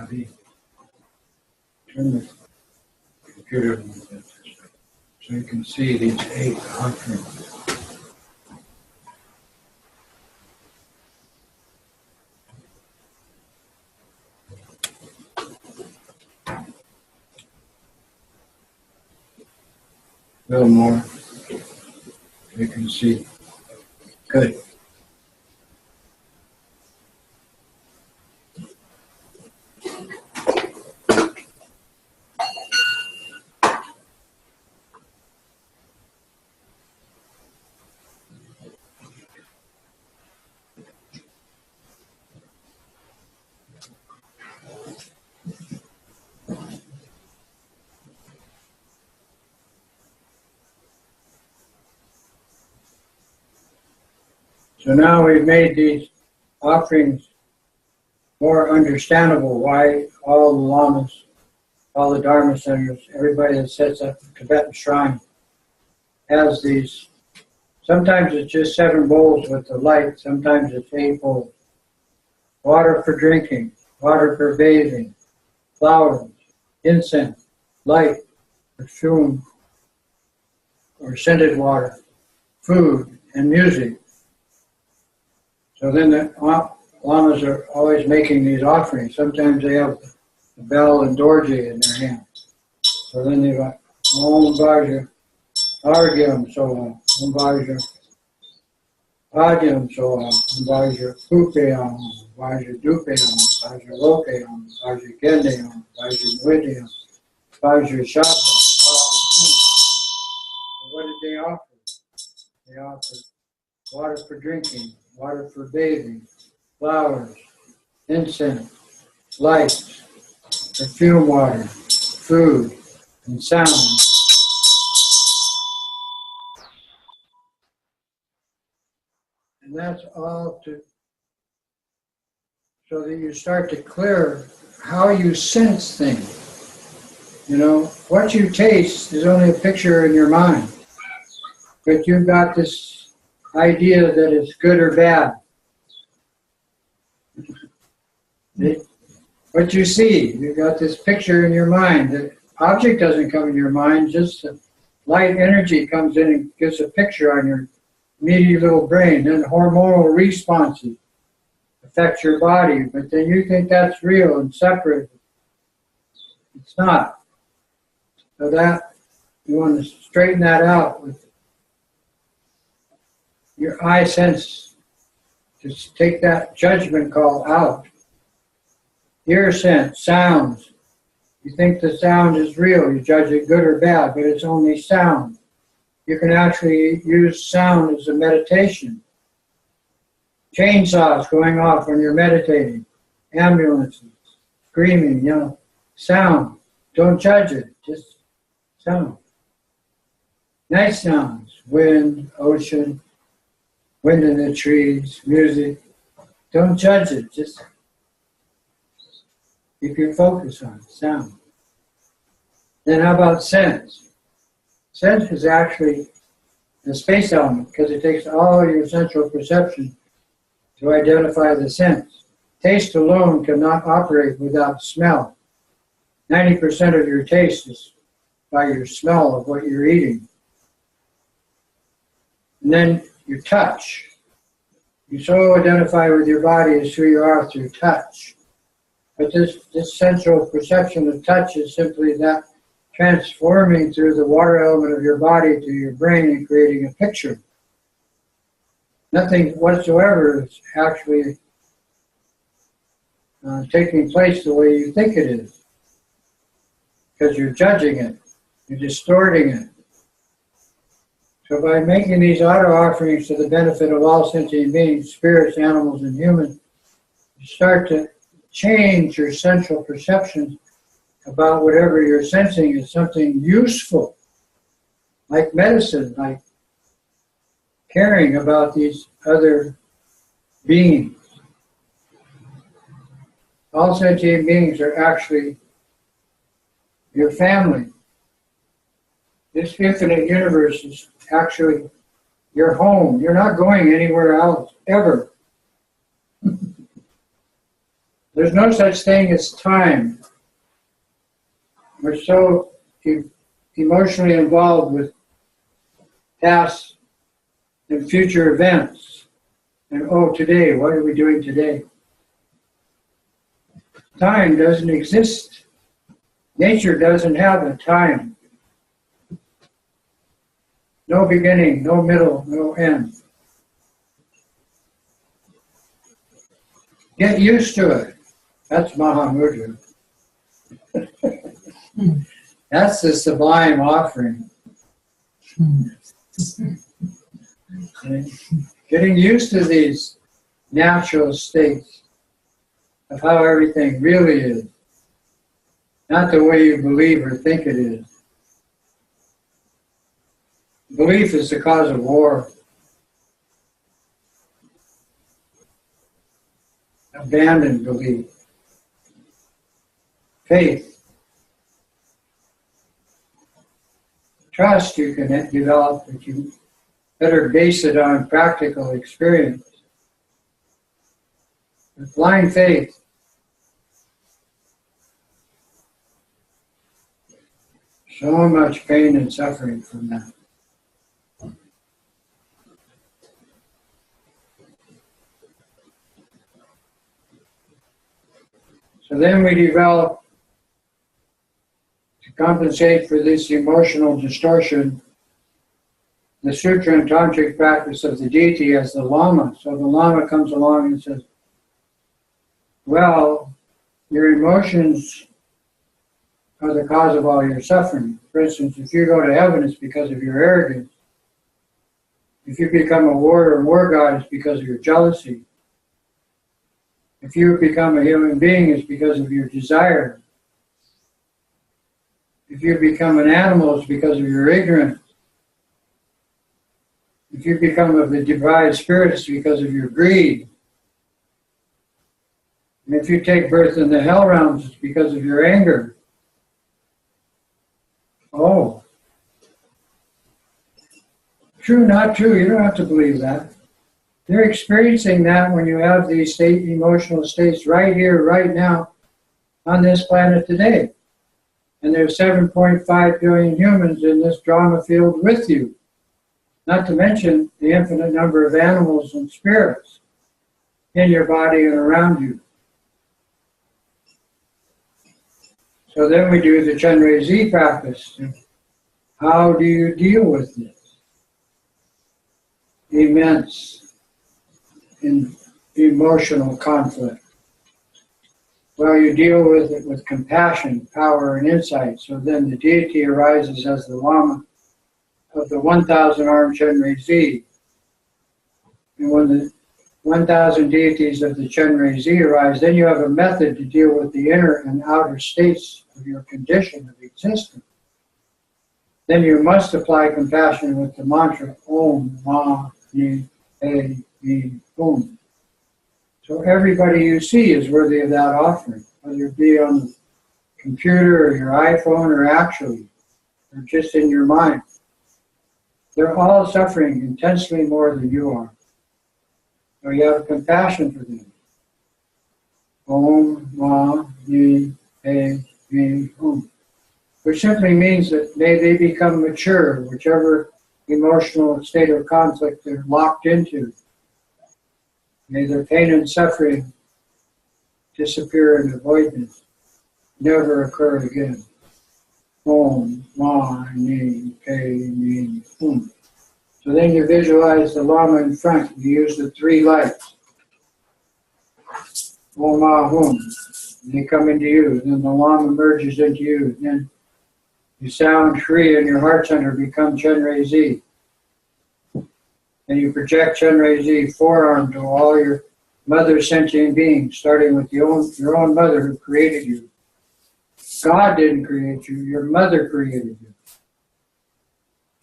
Abby, turn the computer a little bit so you can see these 8 offerings. A little more, you can see. Good. So now we've made these offerings more understandable, why all the lamas, all the Dharma centers, everybody that sets up a Tibetan shrine has these. Sometimes it's just 7 bowls with the light, sometimes it's 8 bowls. Water for drinking, water for bathing, flowers, incense, light, perfume, or scented water, food, and music. So then the lamas are always making these offerings. Sometimes they have the bell and dorje in their hand. So then they've got Om Bhaja Argyam Soha, Om Bhaja Adyam Soha, Om Bhaja Kupeyam, Om Bhaja Dupeyam, Om Bhaja Lokeyam, Om Bhaja Gendeyam, Om Bhaja Nwideyam, Bhaja Shabda. What did they offer? They offered water for drinking, water for bathing, flowers, incense, lights, perfume water, food, and sound. And that's all so that you start to clear how you sense things. You know, what you taste is only a picture in your mind. But you've got this idea that it's good or bad. What you see, you've got this picture in your mind. The object doesn't come in your mind, just the light energy comes in and gives a picture on your meaty little brain. Then hormonal responses affect your body, but then you think that's real and separate. It's not. So that, you want to straighten that out with your eye sense. Just take that judgment call out. Ear sense, sounds. You think the sound is real, you judge it good or bad, but it's only sound. You can actually use sound as a meditation. Chainsaws going off when you're meditating, ambulances, screaming, sound. Don't judge it, just sound. Nice sounds, wind, ocean, wind in the trees, music. Don't judge it, just keep your focus on sound. Then how about sense? Sense is actually the space element because it takes all your sensual perception to identify the sense. Taste alone cannot operate without smell. 90% of your taste is by your smell of what you're eating. And then your touch. You so identify with your body as who you are through touch. But this sensual perception of touch is simply that transforming through the water element of your body to your brain and creating a picture. Nothing whatsoever is actually taking place the way you think it is. Because you're judging it. You're distorting it. So by making these auto offerings to the benefit of all sentient beings, spirits, animals, and humans, you start to change your sensual perceptions about whatever you're sensing as something useful, like medicine, like caring about these other beings. All sentient beings are actually your family. This infinite universe is actually your home. You're not going anywhere else, ever. There's no such thing as time. We're so emotionally involved with past and future events. And today, what are we doing today? Time doesn't exist. Nature doesn't have a time. No beginning, no middle, no end. Get used to it. That's Mahamudra. That's the sublime offering. Getting used to these natural states of how everything really is, not the way you believe or think it is. Belief is the cause of war. Abandon belief. Faith. Trust you can develop, but you better base it on practical experience. With blind faith, so much pain and suffering from that. So then we develop, to compensate for this emotional distortion, the sutra and tantric practice of the deity as the Lama. So the Lama comes along and says, well, your emotions are the cause of all your suffering. For instance, if you go to heaven, it's because of your arrogance. If you become a warrior or war god, it's because of your jealousy. If you become a human being, it's because of your desire. If you become an animal, it's because of your ignorance. If you become of the divine spirit, it's because of your greed. And if you take birth in the hell realms, it's because of your anger. Oh. True, not true. You don't have to believe that. You're experiencing that when you have these emotional states right here, right now, on this planet today. And there's 7.5 billion humans in this drama field with you. Not to mention the infinite number of animals and spirits in your body and around you. So then we do the Chenrezig practice. How do you deal with this immense emotional conflict? Well, you deal with it with compassion, power, and insight. So then the deity arises as the Lama of the 1,000-armed Chenrezig. And when the 1,000 deities of the Chenrezig arise, then you have a method to deal with the inner and outer states of your condition of existence. Then you must apply compassion with the mantra Om Ma Ni Pe Ni Om. So everybody you see is worthy of that offering, whether it be on the computer or your iPhone or actually, or just in your mind. They're all suffering intensely more than you are. So you have compassion for them. Om Ma Ni Pe Ni Om. Which simply means that may they become mature, whichever emotional state of conflict they're locked into. May their pain and suffering disappear in avoidance, never occur again. Om Ma Ni Pe Ni Om. So then you visualize the Lama in front. You use the three lights. Om Ma Hum. They come into you. Then the Lama merges into you. Then you sound free and your heart center becomes Chenrezig. And you project Chenrezig forearm to all your mother sentient beings, starting with your own mother who created you. God didn't create you, your mother created you.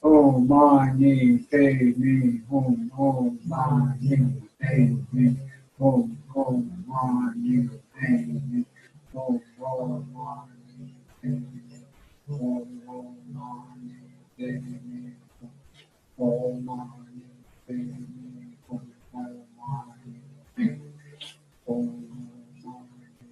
Om Ma Ni Pe Ni Om. Om Ma Ni Pe Ni Om. Om Ma Ni Pe Ni Om. Om Ma Ni Pe Ni Om. Ma Ni Pe Ni Om. Ma Ni Pe Ni Om. Ma Ni Pe Ni Om. Ma Ni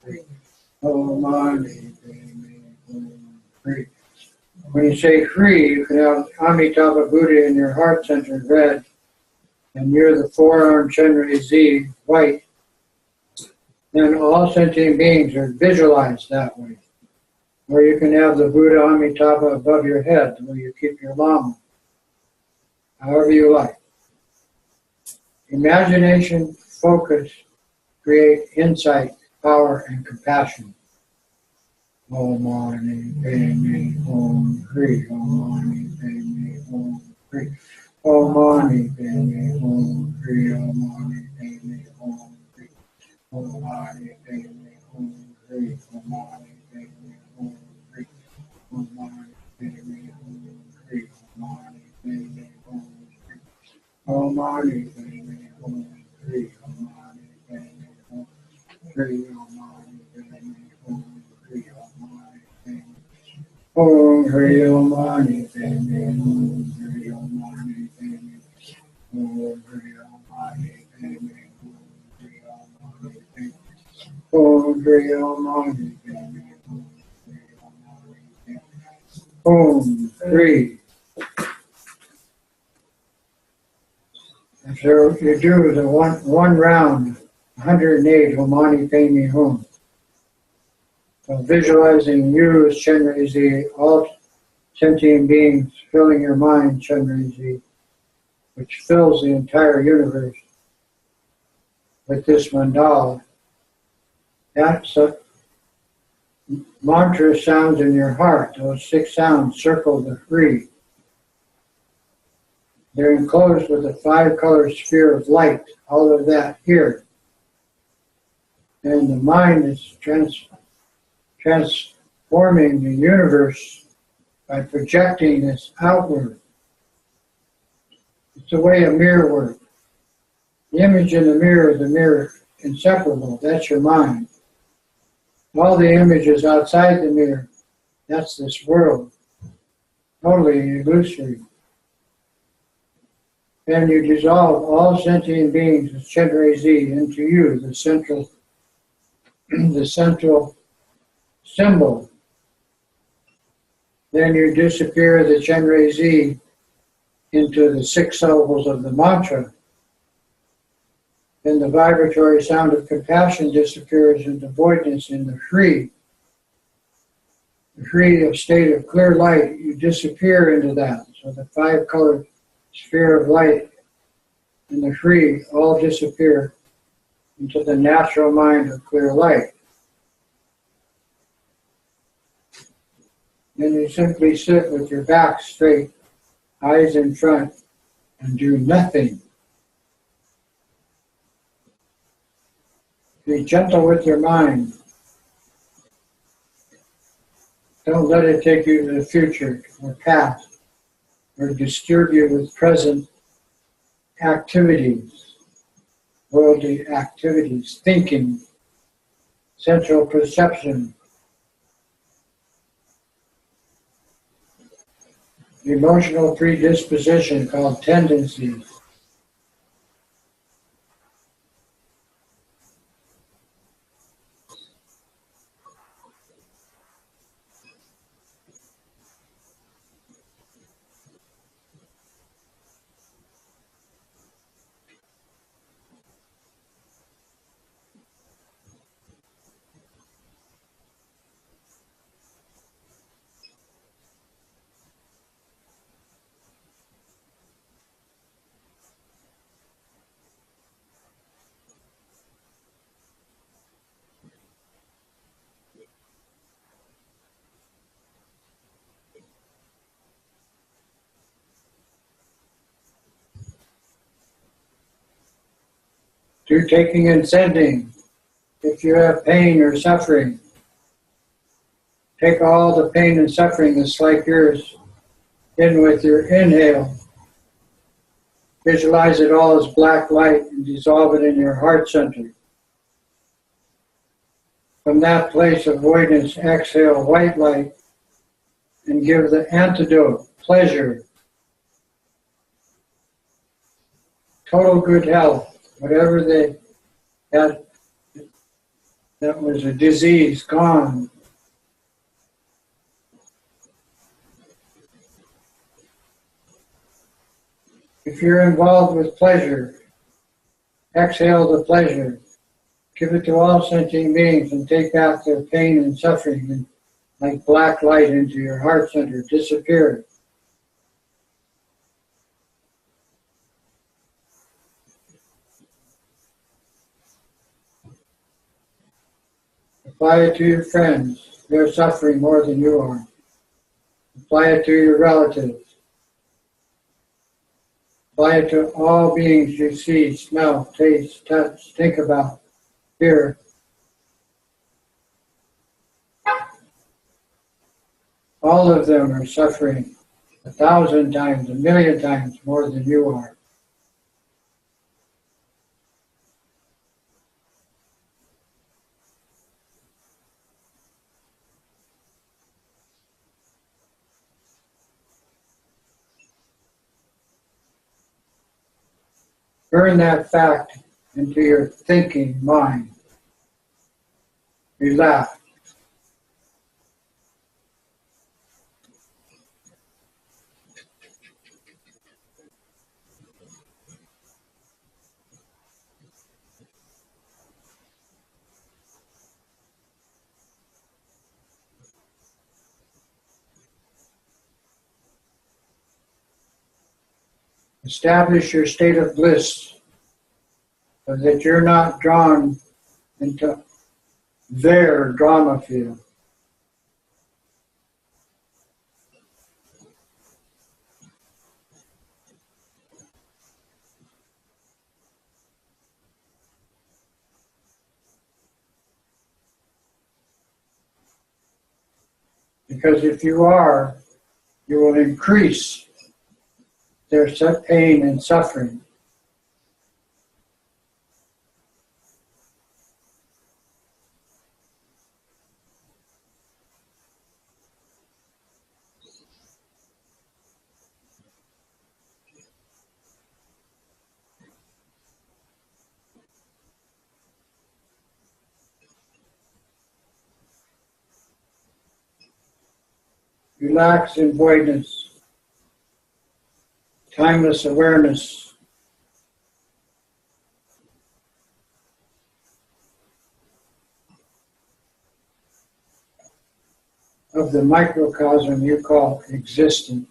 Om Mani Padme Hum. Free. When you say free, you can have Amitabha Buddha in your heart center red, and near the forearm Chandra Z white. Then all sentient beings are visualized that way. Or you can have the Buddha Amitabha above your head, where you keep your Lama. However you like. Imagination, focus, create insight, power, and compassion. Om Mani Padme Hum. Free. Om Mani Padme Hum. Free. Om Mani Padme Hum. Free. Om Mani Padme Hum. Free. Om Mani Padme Hum. Free. Om Mani Padme Hum. Free. Om Mani Padme Hum. Free. Om Mani Padme Hum. Free. Om Mani Padme Hum. Free. Om Mani Padme Hum. Free. Om Mani Padme Hum. Free. Om Mani Padme Om Hri Om Mani Padme Hum. Hri Om Mani Padme Om Hri Om Mani Padme Om Hri Om Mani Padme Om Hri Om Mani Padme Om Hri. So you do the one round, 108 Om Mani Padme Hum. So visualizing you as Chandra-Z, all sentient beings filling your mind, Chandra-Z, which fills the entire universe with this mandala. That's a mantra sounds in your heart. Those 6 sounds circle the three. They're enclosed with a 5-color sphere of light, all of that here. And the mind is transforming the universe by projecting this outward. It's the way a mirror works. The image in the mirror, inseparable. That's your mind. All the images outside the mirror, that's this world. Totally illusory. And you dissolve all sentient beings as Chandra-Z into you, the central symbol. Then you disappear the Chandra-Z into the 6 syllables of the mantra. Then the vibratory sound of compassion disappears into voidness in the free. The free of state of clear light, you disappear into that. So the 5-color sphere of light and the free all disappear into the natural mind of clear light. Then you simply sit with your back straight, eyes in front, and do nothing. Be gentle with your mind. Don't let it take you to the future or past or disturb you with present activities, worldly activities, thinking, central perception, emotional predisposition called tendencies. Do taking and sending. If you have pain or suffering, take all the pain and suffering that's like yours in with your inhale. Visualize it all as black light and dissolve it in your heart center. From that place of voidness, exhale white light and give the antidote, pleasure, total good health, whatever they had that was a disease, gone. If you're involved with pleasure, exhale the pleasure. Give it to all sentient beings and take back their pain and suffering, and like black light into your heart center, disappear. Apply it to your friends. They're suffering more than you are. Apply it to your relatives. Apply it to all beings you see, smell, taste, touch, think about, hear. All of them are suffering 1,000 times, 1,000,000 times more than you are. Burn that fact into your thinking mind. Relax. Establish your state of bliss so that you're not drawn into their drama field. Because if you are, you will increase their pain and suffering. Relax in voidness, timeless awareness. Of the microcosm you call existence.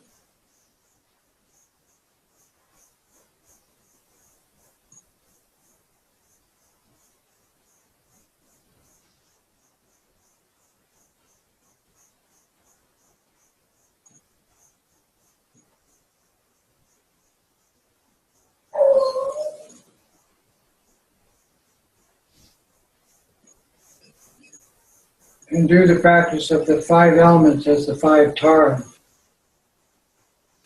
And do the practice of the 5 elements as the 5 Tara.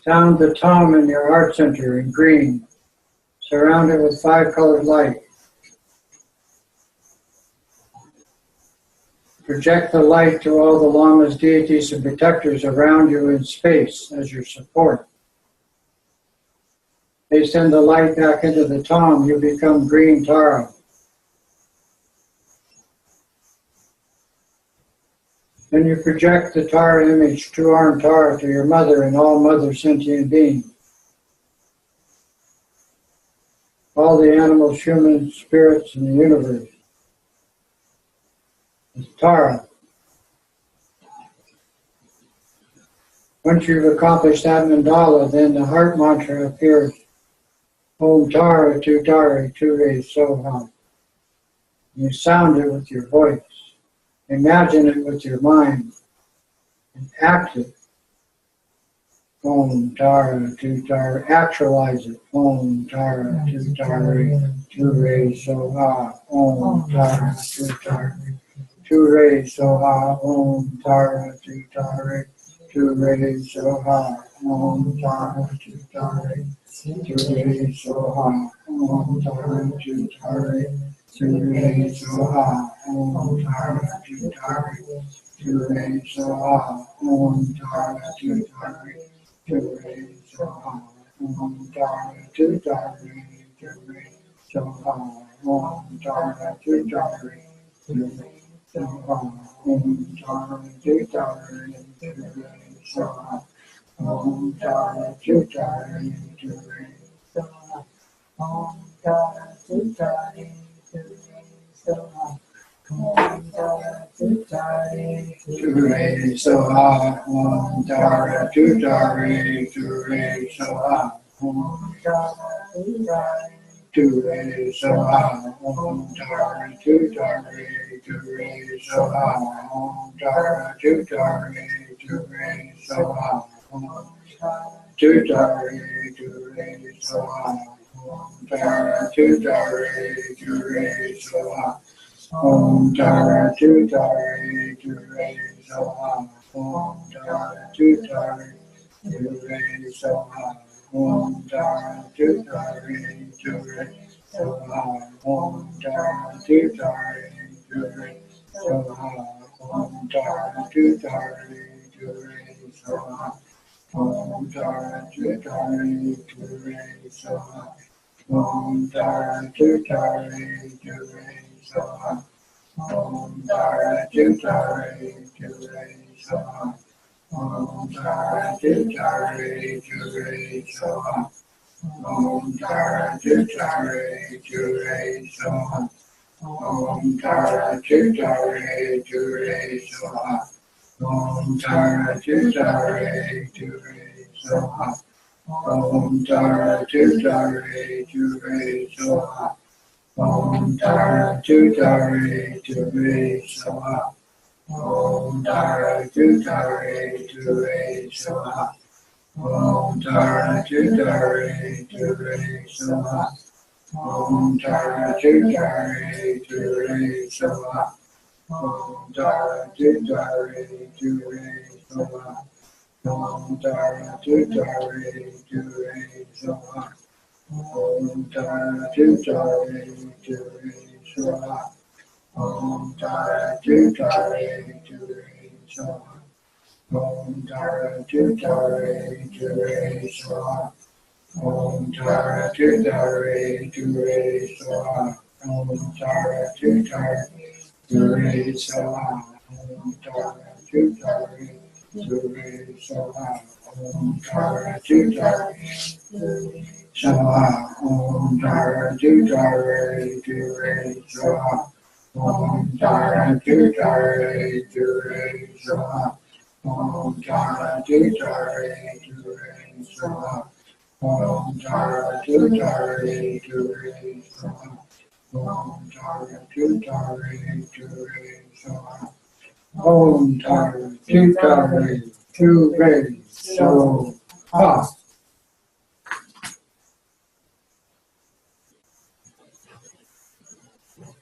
Sound the tom in your heart center in green. Surround it with 5-colored light. Project the light to all the Lamas, deities, and protectors around you in space as your support. They send the light back into the tom, you become green Tara. Then you project the Tara image, 2-armed Tara, to your mother and all mother sentient beings. All the animals, humans, spirits in the universe. It's Tara. Once you've accomplished that mandala, then the heart mantra appears. Om Tara Tu Tara Tu Re Soha. You sound it with your voice. Imagine it with your mind. And act it. Om Tara Tu Tara. Actualize it. Om Tara Tu Tara Tu Re Soha. Om Tara Tu Tara Tu Re Soha. Om Tara Tu Tara Tu Re Soha. Om Tara Tu Tara Tu Re Soha. Om Tara Tu Tara Tu Re Soha. Om Tara Tu Tara Tu Re Soha. Om Tara Tu Tara Tu Re Soha. Om Tara Tu Tara Tu Re Soha. Om Tara Tu Tara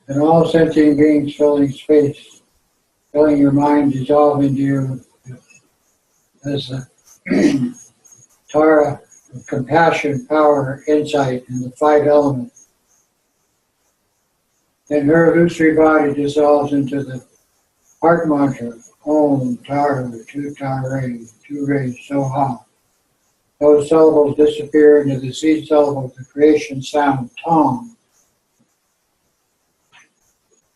And all sentient beings filling space, filling your mind, dissolve into you as a Tara of compassion, power, insight, and the five elements. Then her illusory body dissolves into the heart mantra, Om Tara Tu Tare Tu Re Soha. Those syllables disappear into the seed syllable of the creation sound, Tom.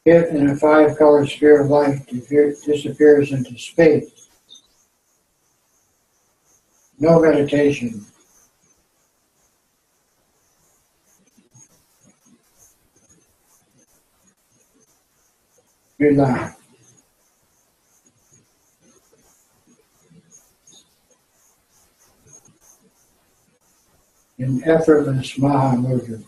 It, in a five-color sphere of light, disappears into space. No meditation. Relax. In effortless Maha Mudra.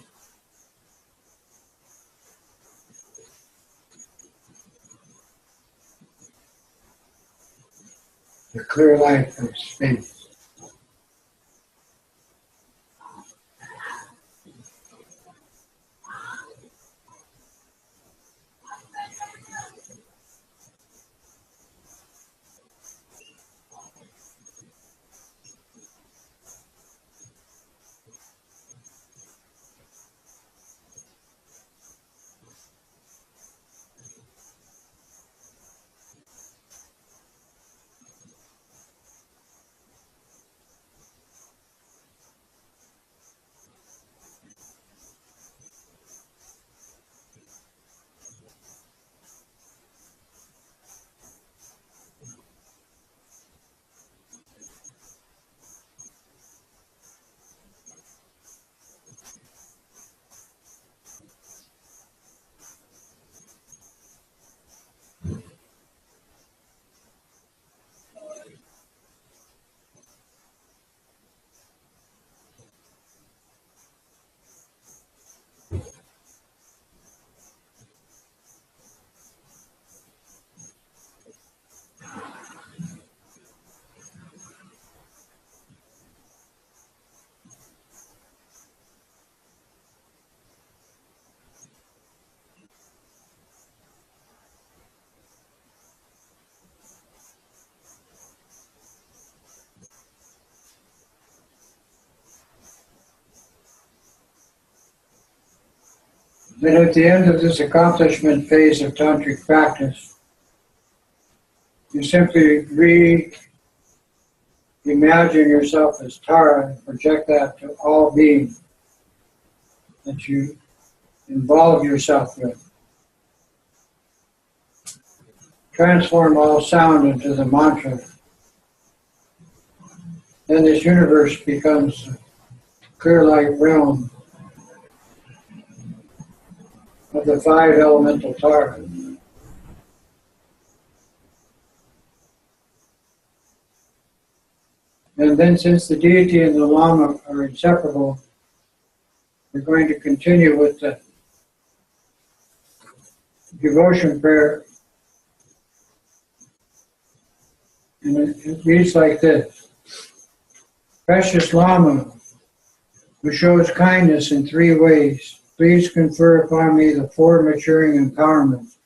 The clear light of space. Then at the end of this accomplishment phase of tantric practice, you simply imagine yourself as Tara and project that to all beings that you involve yourself with. Transform all sound into the mantra. Then this universe becomes a clear light realm of the 5 elemental Tara. And then since the deity and the Lama are inseparable, we're going to continue with the devotion prayer. And it reads like this. Precious Lama, who shows kindness in 3 ways, please confer upon me the 4 maturing empowerments.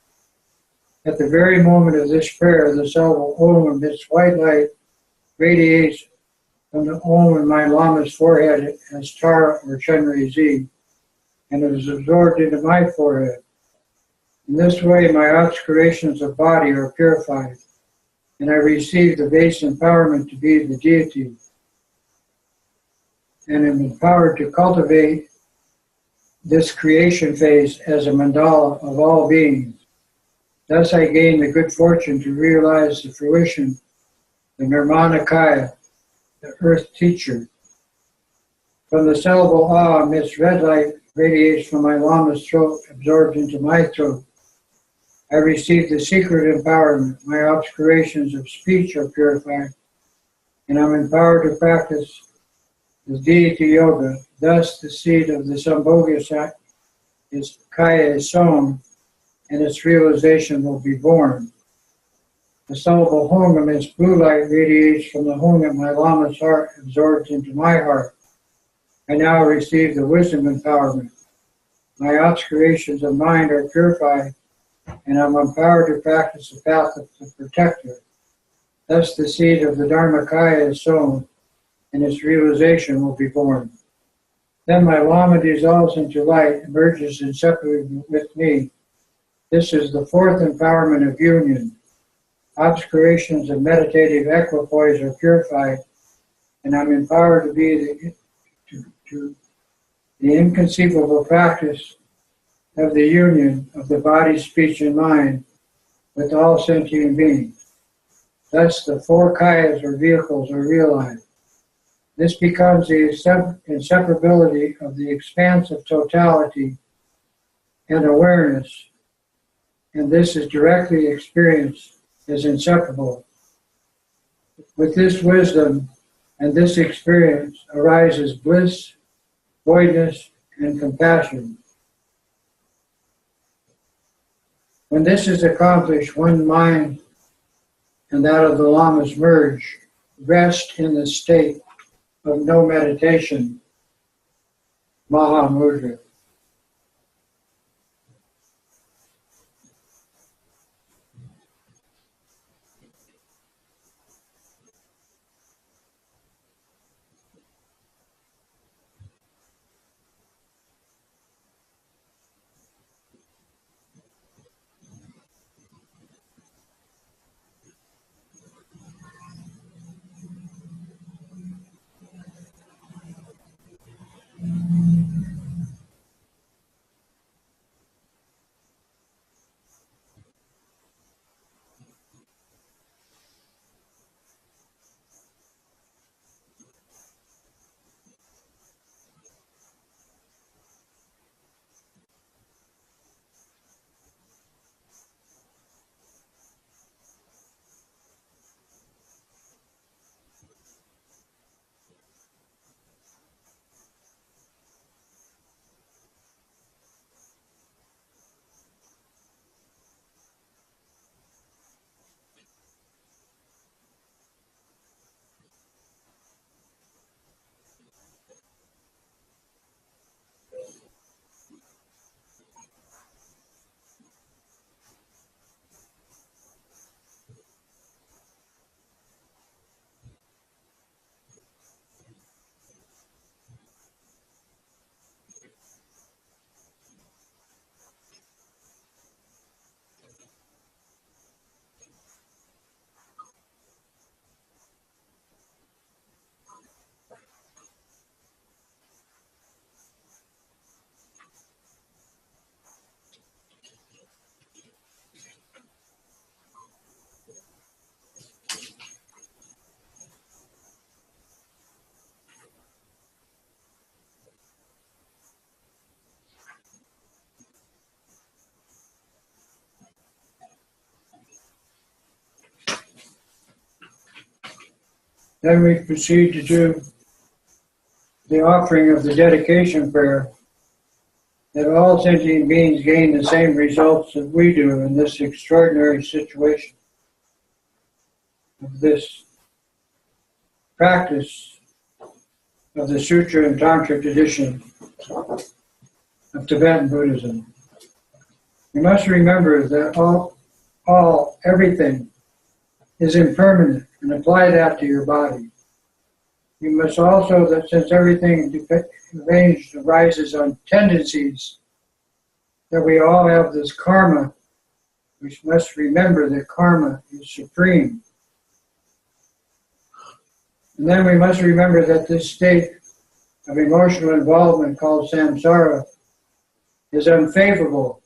At the very moment of this prayer, the syllable Om emits white light, radiates from the Om in my Lama's forehead as Tara or Chenrei Z, and it is absorbed into my forehead. In this way, my obscurations of body are purified, and I receive the base empowerment to be the deity, and am empowered to cultivate this creation phase as a mandala of all beings. Thus I gain the good fortune to realize the fruition of Nirmanakaya, the earth teacher. From the syllable Ah, emits red light, radiates from my Lama's throat, absorbed into my throat. I receive the secret empowerment. My obscurations of speech are purified, and I'm empowered to practice the deity yoga. Thus, the seed of the Sambhogya is Kaya is sown, and its realization will be born. The syllable Hung emits blue light, radiates from the Hung at my Lama's heart, absorbed into my heart. I now receive the wisdom empowerment. My obscurations of mind are purified, and I'm empowered to practice the path of the protector. Thus the seed of the Dharmakaya is sown, and its realization will be born. Then my Lama dissolves into light, emerges inseparably with me. This is the 4th empowerment of union. Obscurations of meditative equipoise are purified, and I'm empowered to be the inconceivable practice of the union of the body, speech, and mind with all sentient beings. Thus the 4 kayas or vehicles are realized. This becomes the inseparability of the expanse of totality and awareness, and this is directly experienced as inseparable. With this wisdom and this experience arises bliss, voidness, and compassion. When this is accomplished, one mind and that of the Lamas merge, rest in the state of no meditation, Maha Mudra. Then we proceed to do the offering of the dedication prayer, that all sentient beings gain the same results that we do in this extraordinary situation of this practice of the Sutra and Tantra tradition of Tibetan Buddhism. You must remember that everything is impermanent, and apply that to your body. You must also, that since everything arranged arises on tendencies, that we all have this karma, we must remember that karma is supreme. And then we must remember that this state of emotional involvement called samsara is unfavorable.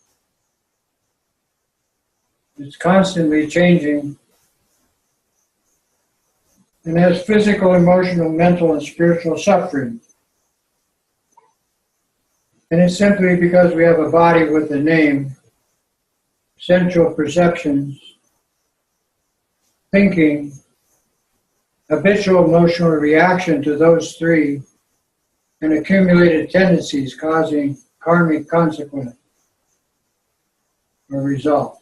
It's constantly changing and has physical, emotional, mental, and spiritual suffering. And it's simply because we have a body with a name, sensual perceptions, thinking, habitual emotional reaction to those three, and accumulated tendencies causing karmic consequence or result.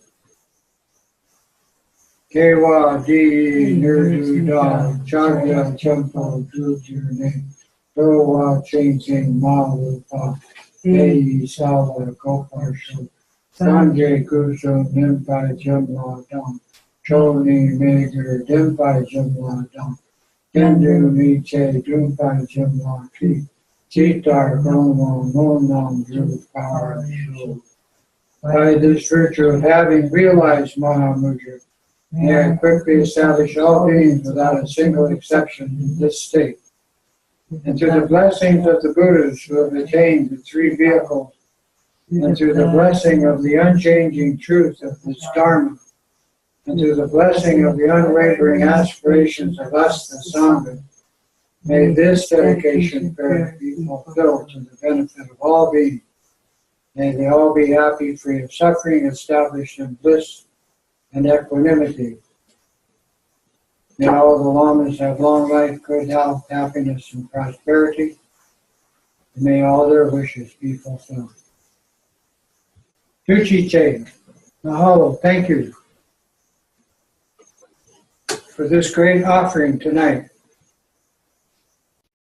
Kewa di nirdu da chagya champo jujurne dowa changing malupa dei sawa goparshu sanjay kuso nimpai jamla dam choni megar dimpai jamla dam dendu niche dumpai jamla ki chitar gomo monam jupara shu. By this virtue of having realized Mahamudra, may I quickly establish all beings without a single exception in this state. And through the blessings of the Buddhas who have attained the three vehicles, and through the blessing of the unchanging truth of this Dharma, and through the blessing of the unwavering aspirations of us, the Sangha, may this dedication prayer be fulfilled to the benefit of all beings. May they all be happy, free of suffering, established in bliss and equanimity. May all the Lamas have long life, good health, happiness, and prosperity. And may all their wishes be fulfilled. Tuchiche, mahalo, thank you for this great offering tonight.